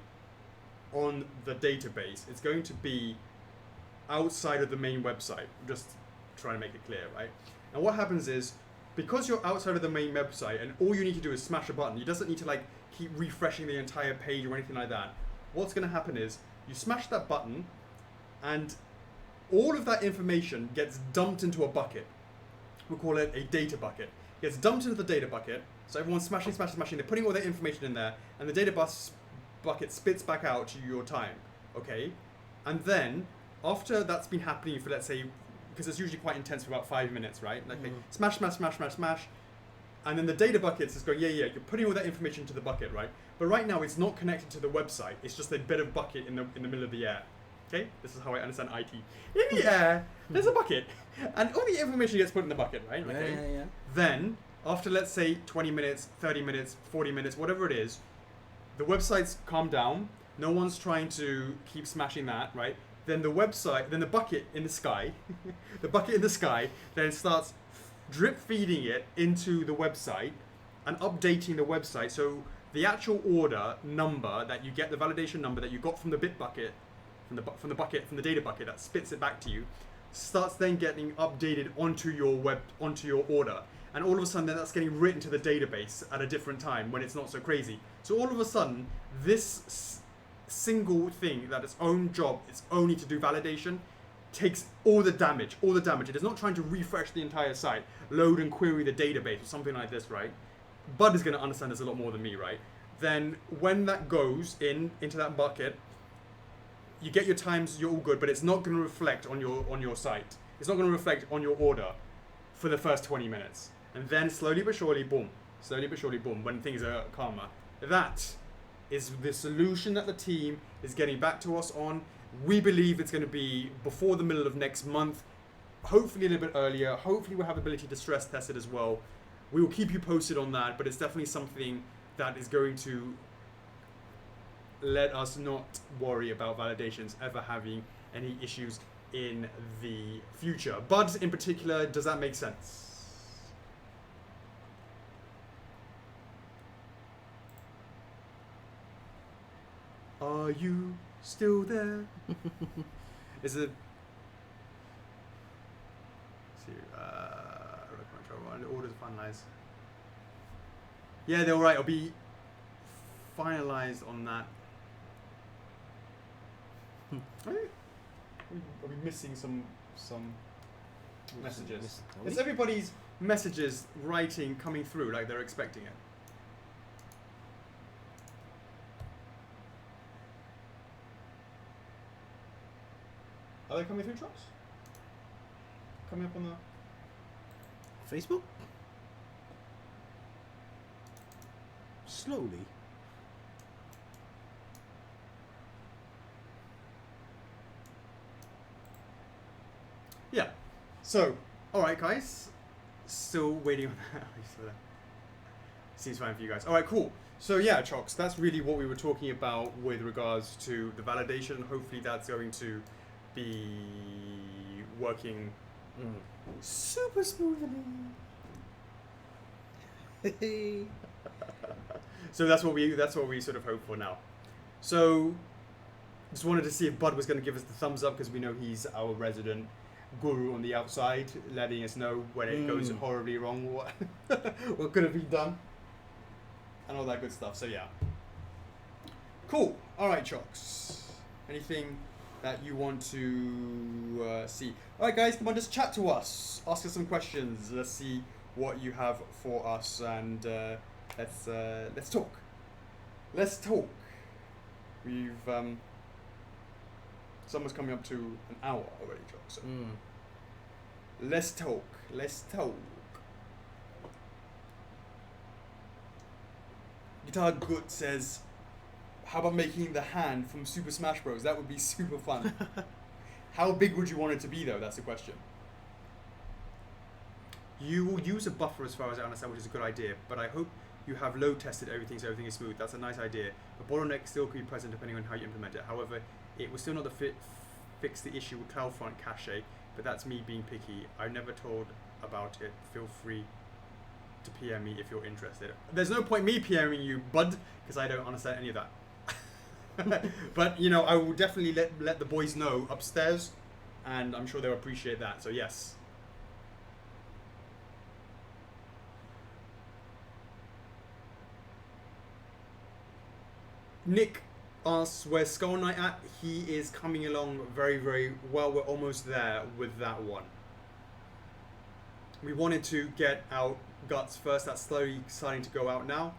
on the database. It's going to be outside of the main website. Just trying to make it clear, right? And what happens is, because you're outside of the main website and all you need to do is smash a button, you doesn't need to like keep refreshing the entire page or anything like that. What's going to happen is you smash that button and all of that information gets dumped into a bucket. We'll call it a data bucket. It gets dumped into the data bucket. So everyone's smashing. They're putting all their information in there, and the data bucket spits back out to your time. Okay? And then, after that's been happening for, let's say, because it's usually quite intense for about 5 minutes, right? Like smash. And then the data buckets is going, yeah, you're putting all that information into the bucket, right? But right now it's not connected to the website. It's just a bit of bucket in the middle of the air. Okay? This is how I understand IT. In the air, there's a bucket. And all the information gets put in the bucket, right? Okay? Yeah. Then, after let's say 20 minutes, 30 minutes, 40 minutes, whatever it is, the website's calmed down. No one's trying to keep smashing that, right? Then the bucket in the sky, then starts drip feeding it into the website and updating the website. So the actual order number that you get, the validation number that you got from the bit bucket, from the data bucket that spits it back to you, starts then getting updated onto your order. And all of a sudden then that's getting written to the database at a different time when it's not so crazy. So all of a sudden, this single thing that its own job, it's only to do validation, takes all the damage. It is not trying to refresh the entire site, load and query the database or something like this, right? Bud is going to understand this a lot more than me, right? Then when that goes into that bucket, you get your times, you're all good, but it's not going to reflect on your site. It's not going to reflect on your order for the first 20 minutes. And then slowly but surely, boom, when things are calmer. That is the solution that the team is getting back to us on. We believe it's going to be before the middle of next month, hopefully a little bit earlier. Hopefully we'll have the ability to stress test it as well. We will keep you posted on that, but it's definitely something that is going to let us not worry about validations ever having any issues in the future. Buds in particular, does that make sense? Are you still there? Is it? See, orders finalized. Yeah, they're all right. I'll be finalized on that. Are we missing some messages? Is everybody's messages coming through like they're expecting it? Are they coming through, Charles? Coming up on the Facebook? Slowly. Yeah. So, alright guys. Still waiting on that. Seems fine for you guys. Alright, cool. So yeah, Chox, that's really what we were talking about with regards to the validation. Hopefully that's going to be working super smoothly. So that's what we sort of hope for now. So just wanted to see if Bud was going to give us the thumbs up, because we know he's our resident guru on the outside, letting us know when it goes horribly wrong, what could have been done, and all that good stuff. So yeah, cool. All right, Chox. Anything that you want to see? All right, guys, come on, just chat to us. Ask us some questions. Let's see what you have for us, and let's talk. Let's talk. We've someone's coming up to an hour already, Joe. So let's talk. Let's talk. Guitar Good says, how about making the hand from Super Smash Bros? That would be super fun. How big would you want it to be, though? That's the question. You will use a buffer, as far as I understand, which is a good idea, but I hope you have load tested everything so everything is smooth. That's a nice idea. A bottleneck still could be present depending on how you implement it. However, it will still not fix the issue with CloudFront cache, but that's me being picky. I've never told about it. Feel free to PM me if you're interested. There's no point me PMing you, bud, because I don't understand any of that. But you know, I will definitely let the boys know upstairs, and I'm sure they'll appreciate that. So yes. Nick asks, where's Skull Knight at? He is coming along very, very well. We're almost there with that one. We wanted to get out Guts first. That's slowly starting to go out now.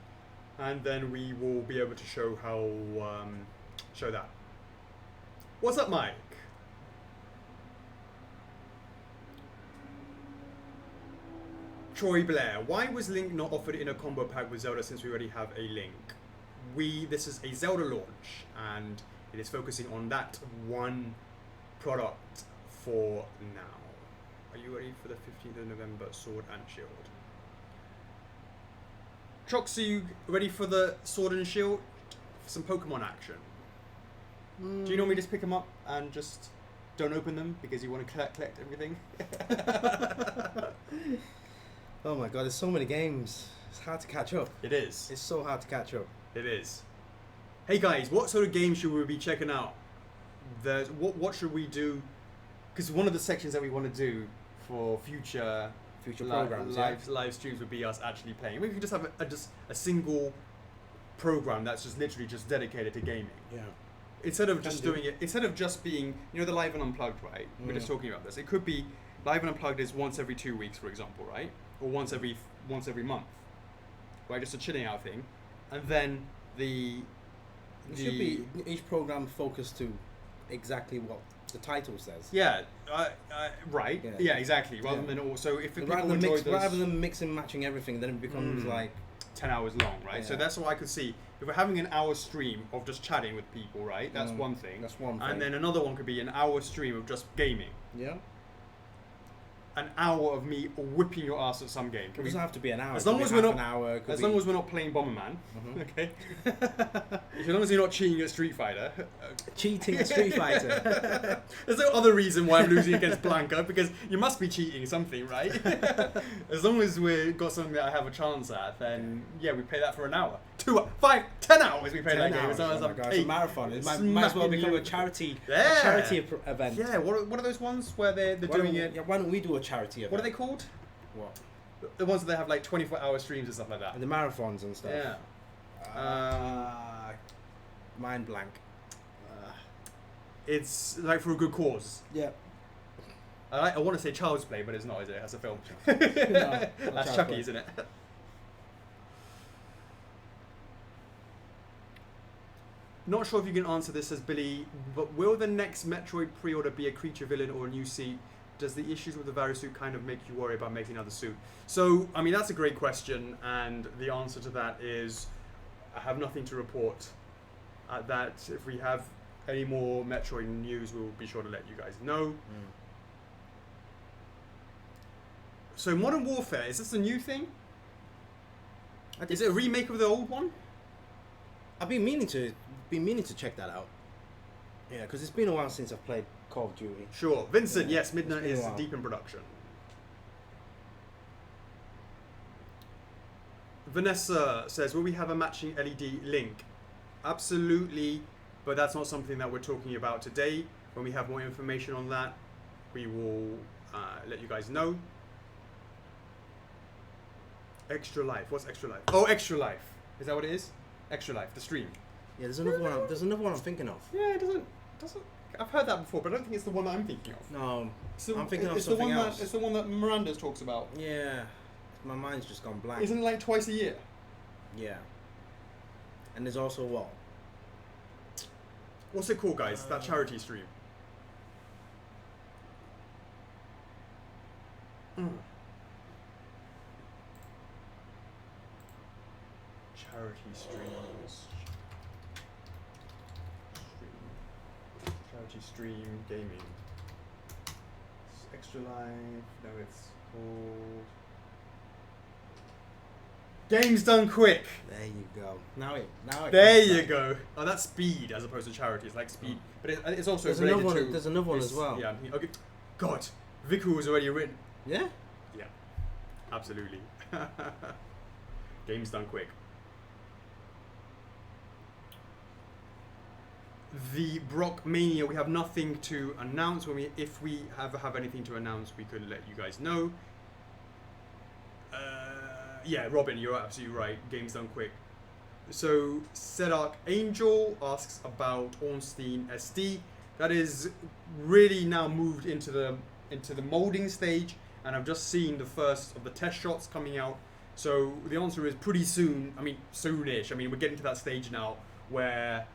And then we will be able to show how, show that. What's up, Mike? Troy Blair, why was Link not offered in a combo pack with Zelda since we already have a Link? This is a Zelda launch, and it is focusing on that one product for now. Are you ready for the 15th of November Sword and Shield? Trox, are you ready for the Sword and Shield? For some Pokemon action. Do you normally just pick them up and just don't open them because you want to collect everything? Oh my god, there's so many games. It's hard to catch up. It is. It's so hard to catch up. It is. Hey guys, what sort of games should we be checking out? What should we do? Because one of the sections that we want to do for future programs, live streams would be us actually playing. We could just have a single program that's just literally just dedicated to gaming. Yeah. Instead of just doing it, instead of just being, you know, the Live and Unplugged, right? We're just talking about this. It could be Live and Unplugged is once every 2 weeks, for example, right? Or once every month, right? Just a chilling out thing, and then it should be each program focused to exactly what the title says. Yeah, right. Yeah, exactly. Rather than also if people enjoy those, rather than mixing matching everything, then it becomes like 10 hours long, right? Yeah. So that's what I could see. If we're having an hour stream of just chatting with people, right? That's one thing. That's one thing. And then another one could be an hour stream of just gaming. Yeah. An hour of me whipping your ass at some game. It doesn't have to be an hour. As long as we're not, long as we're not playing Bomberman, okay. As long as you're not cheating at Street Fighter. Cheating at Street Fighter. There's no other reason why I'm losing against Blanca, because you must be cheating something, right? As long as we've got something that I have a chance at, then yeah, we play that for an hour. 2, 5, 10 hours we play that game. As long as it's a marathon. It might as well become a charity event. Yeah, what are those ones where they're doing it? Yeah, why don't we do a charity event? What are they called? What? The ones that they have like 24-hour streams and stuff like that. And the marathons and stuff. Yeah. Mind blank. It's like for a good cause. Yeah. I want to say Child's Play, but it's not, is it? That's a film. No, that's Chucky, isn't it? Not sure if you can answer this, says Billy, but will the next Metroid pre-order be a creature villain or a new seat? Does the issues with the virus suit kind of make you worry about making another suit? So, I mean, that's a great question, and the answer to that is I have nothing to report. That if we have any more Metroid news, we'll be sure to let you guys know. So, Modern Warfare, is this a new thing? Is it a remake of the old one? I've been meaning to check that out. Yeah, because it's been a while since I've played Call of Duty. Sure. Vincent, yes, Midnight is deep in production. Vanessa says, will we have a matching LED link? Absolutely, but that's not something that we're talking about today. When we have more information on that, we will let you guys know. Extra Life. What's Extra Life? Oh, Extra Life. Is that what it is? Extra Life, the stream. Yeah, there's another one. There's another one I'm thinking of. Yeah, it doesn't. I've heard that before, but I don't think it's the one that I'm thinking of. No, I'm thinking of something else. It's the one that Miranda's talks about. Yeah, my mind's just gone blank. Isn't it like twice a year? Yeah. And there's also what? What's it called, guys? That charity stream. Charity streams. Charity stream gaming. It's Extra Life. No, it's called Games Done Quick. There you go. Now it. There you go. Oh, that's Speed as opposed to Charity. It's like Speed, but it's also there's related another one. to. There's another one as well. Yeah. Okay. God, Viku was already written. Yeah. Yeah. Absolutely. Game's done quick. The Brock Mania, we have nothing to announce. If we have anything to announce, we could let you guys know. Yeah, Robin, you're absolutely right. Game's done quick. So, Sedark Angel asks about Ornstein SD. That is really now moved into the molding stage, and I've just seen the first of the test shots coming out. So the answer is pretty soon. I mean, soonish. I mean, we're getting to that stage now where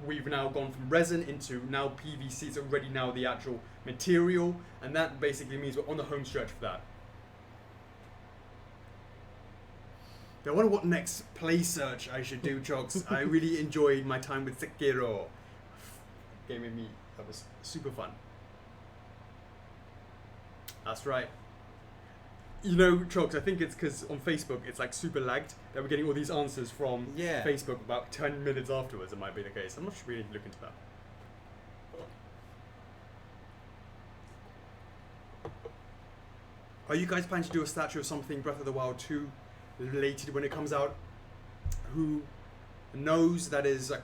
we've now gone from resin into now PVC. It's already now the actual material, and that basically means we're on the home stretch for that. I wonder what next play search I should do, Chocks. I really enjoyed my time with Sekiro. Game with me, that was super fun. That's right. You know, Chocks, I think it's because on Facebook it's like super lagged that we're getting all these answers from Facebook about 10 minutes afterwards. It might be the case. I'm not sure we need to look into that. Are you guys planning to do a statue of something Breath of the Wild 2 related when it comes out? Who knows? That is, I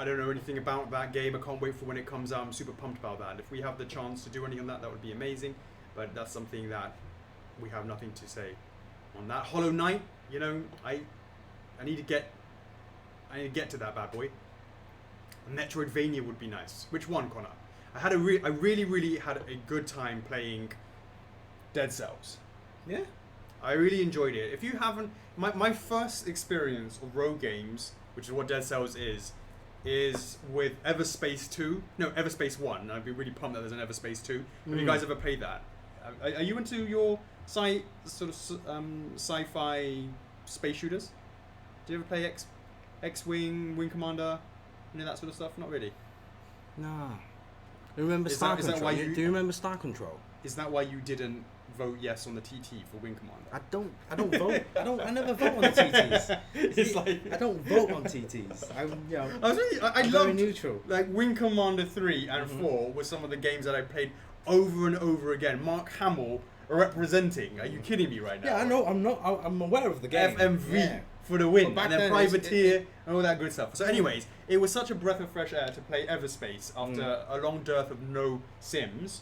don't know anything about that game. I can't wait for when it comes out. I'm super pumped about that. If we have the chance to do anything on that, that would be amazing. But that's something that we have nothing to say on that. Hollow Knight, you know, I need to get to that bad boy. Metroidvania would be nice. Which one, Connor? I really had a good time playing Dead Cells. Yeah. I really enjoyed it. If you haven't, my first experience of rogue games, which is what Dead Cells is with Everspace 2. No, Everspace 1. I'd be really pumped that there's an Everspace 2. Have you guys ever played that? Are you into your sci-fi space shooters? Do you ever play X-Wing, Wing Commander, any of that sort of stuff? Not really. No. You remember Star Control? Do you remember Star Control? Is that why you didn't vote yes on the TT for Wing Commander? I don't vote. I never vote on the TTs. It's like I don't vote on TTs. I'm love very neutral. Like Wing Commander 3 and 4 were some of the games that I played over and over again. Mark Hamill representing. Are you kidding me right now? Yeah, I know. I'm aware of the game. FMV for the win, and then then Privateer and all that good stuff. So, anyways, it was such a breath of fresh air to play Everspace after a long dearth of no Sims.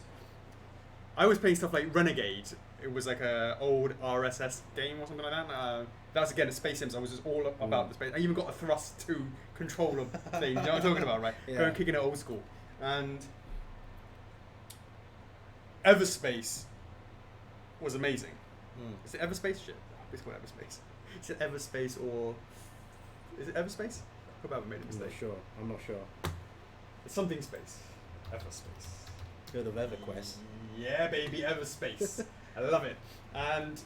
I was playing stuff like Renegade. It was like a old RSS game or something like that. That's again a Space Sims. I was just all about the space. I even got a Thrust 2 controller thing. You know what I'm talking about, right? Yeah. Going kicking it old school. And Everspace was amazing. Is it Everspace? Shit. It's called Everspace. Is it Everspace or... Is it Everspace? I hope I haven't made a mistake. I'm not sure. It's something space. Everspace. Good of EverQuest. Yeah, baby, Everspace. I love it. And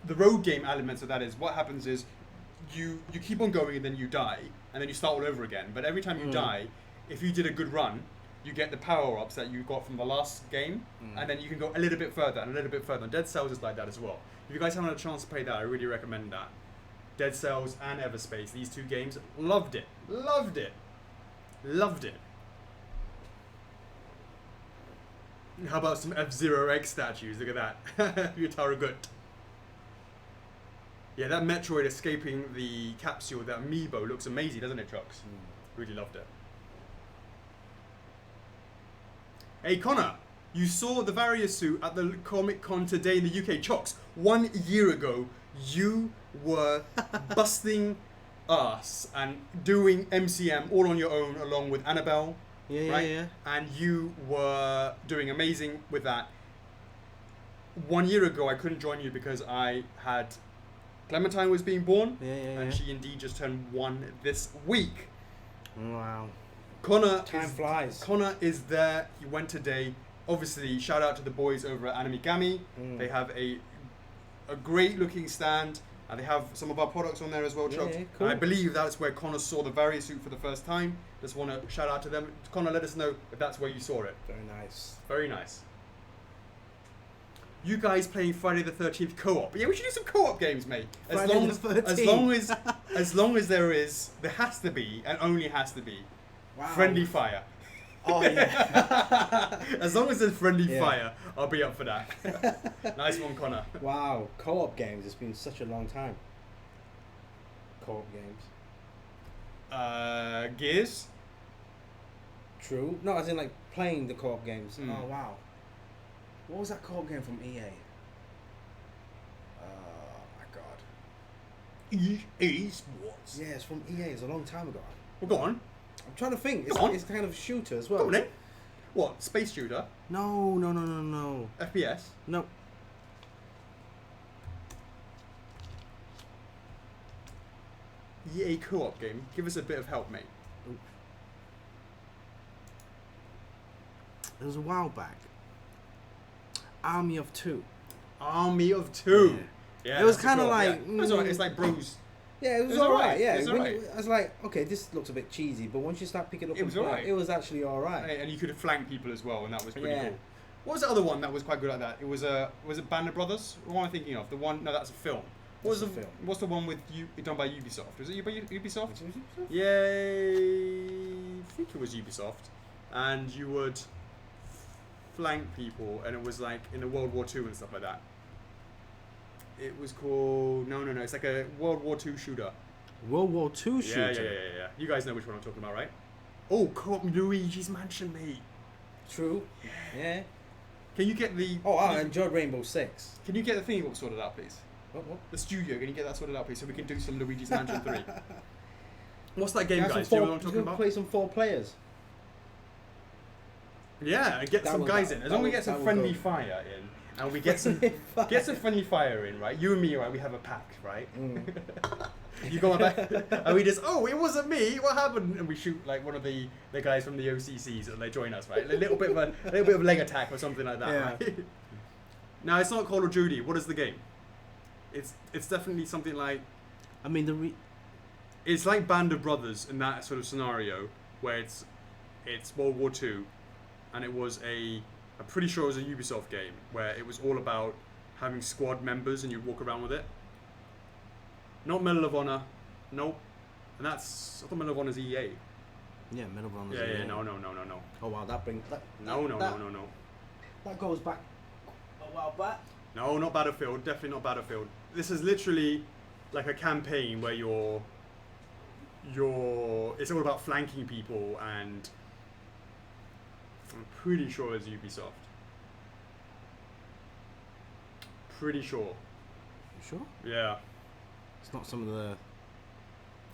the road game elements of that is what happens is you keep on going and then you die and then you start all over again. But every time you die, if you did a good run, you get the power-ups that you got from the last game, and then you can go a little bit further and a little bit further. And Dead Cells is like that as well. If you guys haven't had a chance to play that, I really recommend that. Dead Cells and Everspace, these two games, loved it. Loved it. Loved it. How about some F-Zero X statues? Look at that. Yutara Gut. Yeah, that Metroid escaping the capsule, that amiibo, looks amazing, doesn't it, Trucks? Really loved it. Hey, Connor, you saw the Various suit at the Comic Con today in the UK. Chocks, 1 year ago, you were busting ass and doing MCM all on your own along with Annabelle. Yeah. And you were doing amazing with that. 1 year ago, I couldn't join you because I had... Clementine was being born. And she indeed just turned 1 this week. Wow. Time flies. Connor is there. He went today. Obviously, shout out to the boys over at Animigami. They have a great looking stand, and they have some of our products on there as well, Chuck. Cool. I believe that's where Connor saw the Various suit for the first time. Just want to shout out to them. Connor, let us know if that's where you saw it. Very nice. Very nice. You guys playing Friday the 13th co-op? Yeah, we should do some co-op games, mate. As long as there has to be, and only has to be, friendly fire. Oh yeah. As long as there's friendly Yeah. fire, I'll be up for that. Nice one, Connor. Wow, co-op games. It's been such a long time. Co-op games. Gears. True. No, as in like playing the co-op games. Mm. Oh wow. What was that co-op game from EA? Oh my god. EA Sports. Yeah, it's from EA. It's a long time ago. Well, go on. I'm trying to think. Come on. It's kind of a shooter as well. Come on then. What? Space shooter? No. FPS? No. EA co-op game. Give us a bit of help, mate. It was a while back. Army of Two. Army of Two. Yeah. It was that's a kinda co-op, like, yeah. It was alright. It's like bros. Yeah, it was alright, alright. Yeah, it was When alright. I was like, okay, this looks a bit cheesy, but once you start picking up, It was and play, alright. it was actually alright. And you could flank people as well, and that was pretty Yeah. cool. What was the other one that was quite good like that? It was it Band of Brothers? What am I thinking of? The one? No, that's a film. What was That's the a film. What's the one with you done by Ubisoft? Was it Ubisoft? Yeah. Yay! I think it was Ubisoft, and you would flank people, and it was like in the World War II and stuff like that. It was called no. It's like a World War II shooter. World War II shooter. Yeah. You guys know which one I'm talking about, right? Oh, co-op Luigi's Mansion, mate. True. Yeah. Can you get the? Oh, I enjoyed Rainbow Six. Can you get the thing sorted out, please? What? The studio, can you get that sorted out, please, so we can do some Luigi's Mansion 3? What's that game, Yeah, guys? some Do you know what I'm four- talking about? Play some 4 players. Yeah, and get That some would- guys that- in. As that long as we would- get some that would friendly go. fire in, and we get some friendly fire in, right? You and me, right? We have a pact, right? You go on back, and we just, oh, it wasn't me. What happened? And we shoot like one of the guys from the OCCs, and they join us, right? A little bit of leg attack or something like that, Yeah. right? Now it's not Call of Duty. What is the game? It's definitely something like. I mean, It's like Band of Brothers in that sort of scenario where it's World War II, and it was I'm pretty sure it was a Ubisoft game where it was all about having squad members and you'd walk around with it. Not Medal of Honor, nope. And I thought Medal of Honor is EA. yeah, Medal of Honor. Yeah, no. Oh wow, that brings that. No. That goes back a while back. No, not Battlefield. Definitely not Battlefield. This is literally like a campaign where it's all about flanking people, and I'm pretty sure it's Ubisoft. Pretty sure. You sure? Yeah. It's not some of the.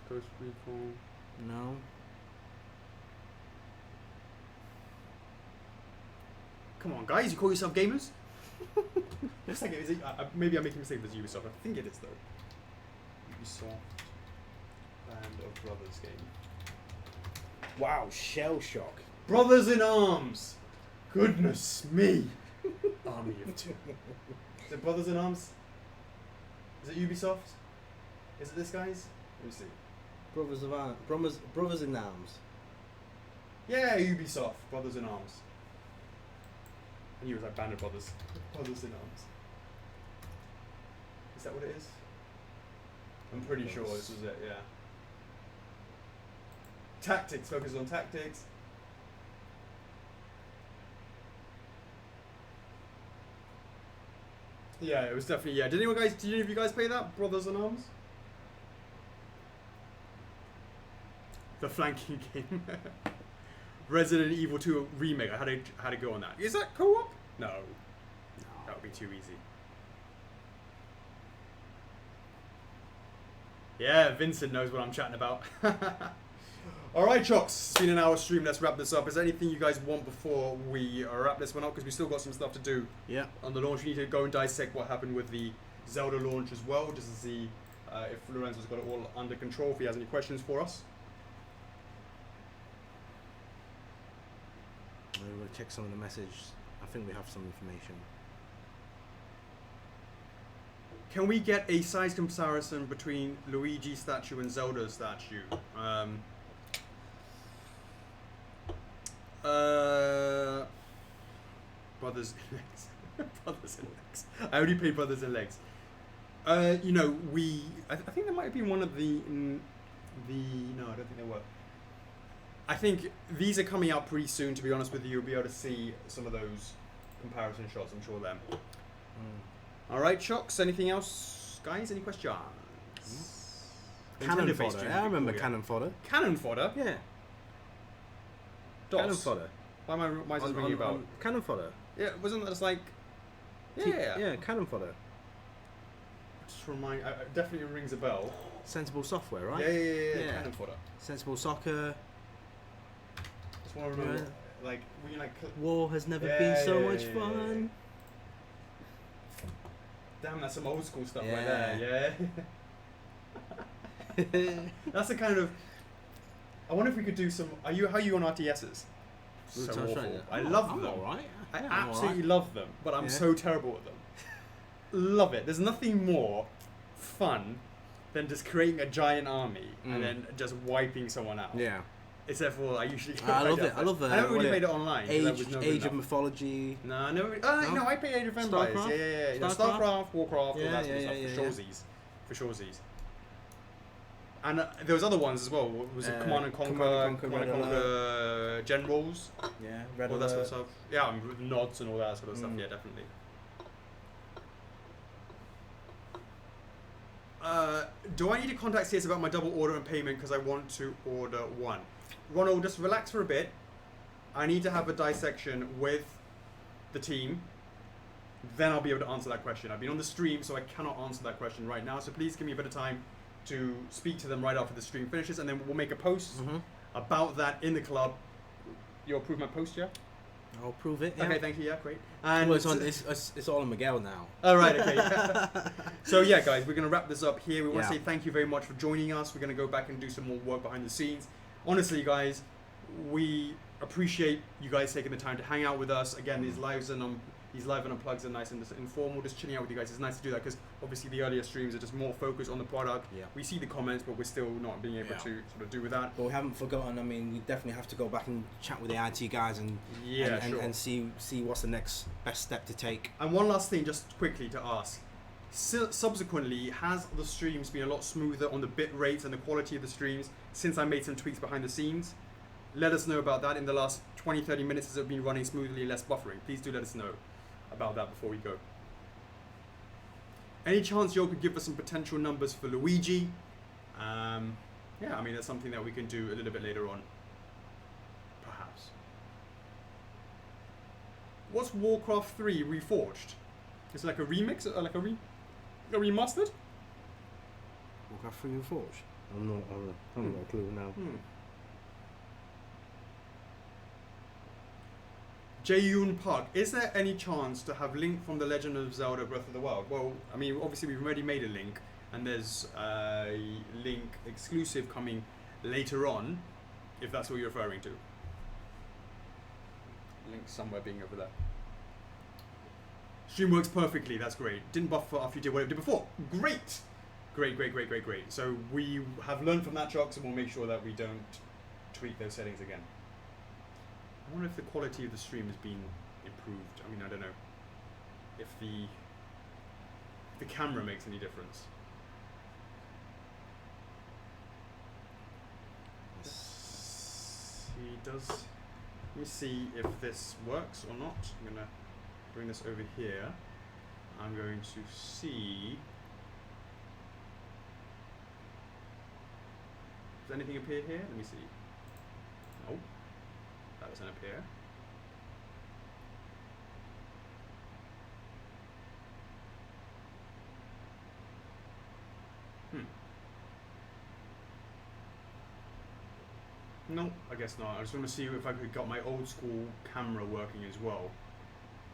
Ghost Recon. No. Come on, guys, you call yourself gamers? Looks like it is. Maybe I'm making a mistake with Ubisoft. I think it is though. Ubisoft Band of Brothers game. Wow, Shell Shock. Brothers in Arms. Goodness me. Army of Two. Is it Brothers in Arms? Is it Ubisoft? Is it this guys? Let me see. Brothers in Arms. Yeah, Ubisoft. Brothers in Arms. I knew it was like Band of Brothers. Brothers in Arms. Is that what it is? I'm pretty sure this was it, yeah. Tactics, focus on tactics. Yeah, it was definitely, yeah. Did any of you guys play that? Brothers in Arms? The flanking game. Resident Evil 2 remake. I had to go on that. Is that co-op? No. That would be too easy. Yeah, Vincent knows what I'm chatting about. Alright, Chocks. It's been an hour stream. Let's wrap this up. Is there anything you guys want before we wrap this one up? Because we still got some stuff to do Yeah. on the launch. We need to go and dissect what happened with the Zelda launch as well, just to see if Lorenzo's got it all under control, if he has any questions for us. We'll check some of the messages. I think we have some information. Can we get a size comparison between Luigi's statue and Zelda's statue? Brothers in Legs. Brothers in Legs. I only play Brothers in Legs. You know, I think there might have been one of no, I don't think there were. I think these are coming out pretty soon. To be honest with you, you'll be able to see some of those comparison shots. I'm sure then. All right, Shocks. Anything else, guys? Any questions? Cannon Nintendo fodder. Face I remember yeah. cannon fodder. Cannon fodder. Yeah. DOS. Cannon fodder. Why is this ringing about? Cannon fodder. Yeah, wasn't that just like? Yeah. Yeah, cannon fodder. Just remind. Definitely rings a bell. Sensible software, right? Yeah. Cannon fodder. Sensible soccer. Just want to remember, like, when you like. War has never been so much fun. Damn, that's some old school stuff Yeah. right there. Yeah. That's the kind of. I wonder if we could do some. How are you on RTSs? So awful. I love them. Alright. I absolutely love them, but I'm so terrible at them. Love it. There's nothing more fun than just creating a giant army and then just wiping someone out. Yeah. Except for I usually. I love it. I love that. I never really played it online. Age of Mythology. No, I never. No, I played Age of Empires. Starcraft? Yeah. Starcraft? Starcraft, Warcraft, all that sort of stuff. For shoresies. And there was other ones as well. Was it Command and Conquer, Generals? Yeah, Red all that Alert. sort of stuff. Yeah, and nods and all that sort of stuff. Yeah, definitely. Do I need to contact CS about my double order and payment because I want to order one? Ronald, just relax for a bit. I need to have a dissection with the team. Then I'll be able to answer that question. I've been on the stream, so I cannot answer that question right now. So please give me a bit of time to speak to them right after the stream finishes, and then we'll make a post about that in the club. You'll approve my post, yeah? I'll prove it. Yeah. Okay, thank you. Yeah, great. And well, it's all on Miguel now. Oh, right, okay. So yeah, guys, we're going to wrap this up here. We want to Yeah. say thank you very much for joining us. We're going to go back and do some more work behind the scenes. Honestly, guys, we appreciate you guys taking the time to hang out with us. Again, these live and unplugs are nice and just informal, just chilling out with you guys. It's nice to do that because obviously the earlier streams are just more focused on the product. Yeah. We see the comments, but we're still not being able to sort of do with that. But we haven't forgotten. I mean, we definitely have to go back and chat with the IT guys and and see what's the next best step to take. And one last thing, just quickly to ask. Subsequently, has the streams been a lot smoother on the bit rates and the quality of the streams since I made some tweaks behind the scenes? Let us know about that in the last 20-30 minutes. Has it been running smoothly, less buffering? Please do let us know about that before we go. Any chance Joe could give us some potential numbers for Luigi? Yeah, I mean, that's something that we can do a little bit later on. Perhaps. What's Warcraft 3 Reforged? Is it like a remix? Like a remastered? Warcraft 3 Reforged? I'm not got a clue now. Jae-yoon Park, is there any chance to have Link from The Legend of Zelda Breath of the Wild? Well, I mean, obviously we've already made a Link, and there's a Link exclusive coming later on, if that's what you're referring to. Link somewhere being over there. Stream works perfectly, that's great. Didn't buffer after you did what it did before. Great! Great. So we have learned from that, Chuck, so we'll make sure that we don't tweak those settings again. I wonder if the quality of the stream has been improved. I mean, I don't know if the camera makes any difference. Let me see if this works or not. I'm gonna bring this over here. I'm going to see. Does anything appear here? Let me see. No. That doesn't appear. No, I guess not. I just want to see if I could get my old school camera working as well.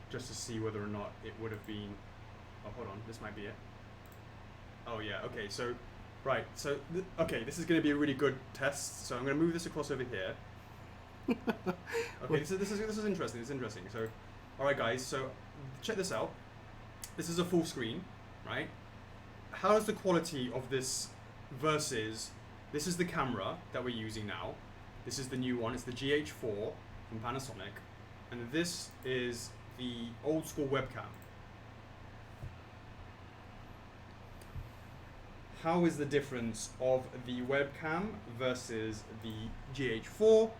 Just to see whether or not it would have been... Oh, hold on. This might be it. Oh, yeah. Okay, so... Right, so... Okay, this is going to be a really good test. So I'm going to move this across over here. Okay, this is interesting. This is interesting. So, all right, guys. So, check this out. This is a full screen, right? How is the quality of this versus? This is the camera that we're using now. This is the new one. It's the GH4 from Panasonic, and this is the old school webcam. How is the difference of the webcam versus the GH4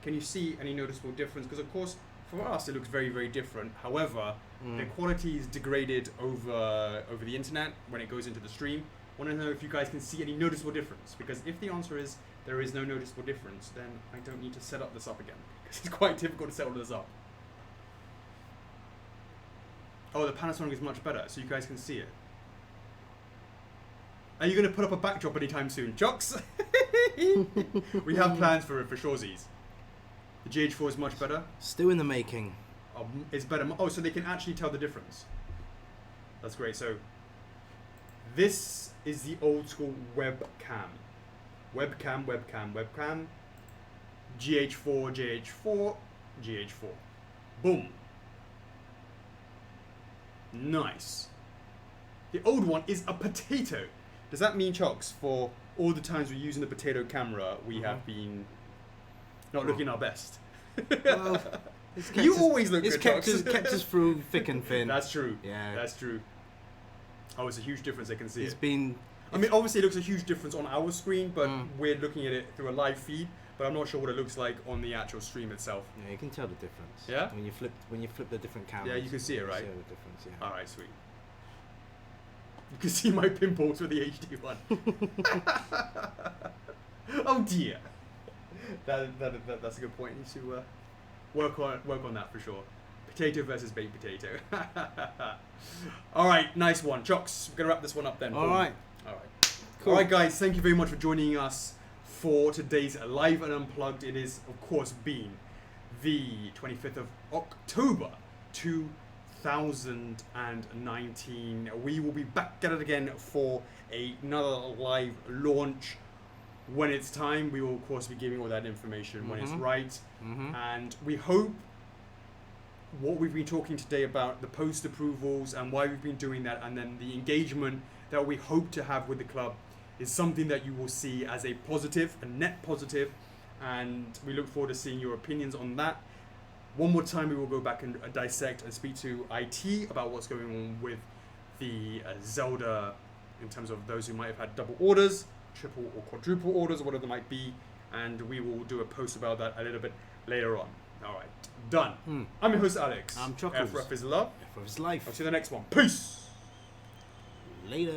Can you see any noticeable difference? Because of course, for us, it looks very, very different. However, the quality is degraded over the internet when it goes into the stream. Want to know if you guys can see any noticeable difference? Because if the answer is there is no noticeable difference, then I don't need to set this up again. Because it's quite difficult to set all this up. Oh, the Panasonic is much better, so you guys can see it. Are you going to put up a backdrop anytime soon, Chocks? We have plans for it, for shoresies. The GH4 is much better. Still in the making. It's better. Oh, so they can actually tell the difference. That's great. So, this is the old school webcam. Webcam. GH4. Boom. Nice. The old one is a potato. Does that mean, Chocks, for all the times we're using the potato camera, we have been not looking our best? Well, you always look it's good, kept Chocks. kept us through thick and thin. That's true. Yeah. That's true. Oh, it's a huge difference. I can see It's it. been... I mean, obviously it looks a huge difference on our screen, but we're looking at it through a live feed. But I'm not sure what it looks like on the actual stream itself. Yeah, you can tell the difference. Yeah? When you flip the different cameras. Yeah, you can see it, right? You can see the difference, yeah. All right, sweet. You can see my pimples with the HD one. Oh dear. That's a good point. You should work on that for sure. Potato versus baked potato. All right, nice one, Chocks. We're gonna wrap this one up then. All right. Cool. All right, guys. Thank you very much for joining us for today's Live and Unplugged. It is, of course, been the 25th of October 2019. We will be back at it again for another live launch. When it's time, we will, of course, be giving all that information when it's right. And we hope what we've been talking today about the post approvals and why we've been doing that, and then the engagement that we hope to have with the club, is something that you will see as a positive, a net positive, and we look forward to seeing your opinions on that. One more time, we will go back and dissect and speak to IT about what's going on with the Zelda, in terms of those who might have had double orders, triple or quadruple orders, or whatever it might be, and we will do a post about that a little bit later on. All right, done. I'm your host, Alex. I'm Chuckles. FRF is love. FRF is life. I'll see you in the next one. Peace. Later.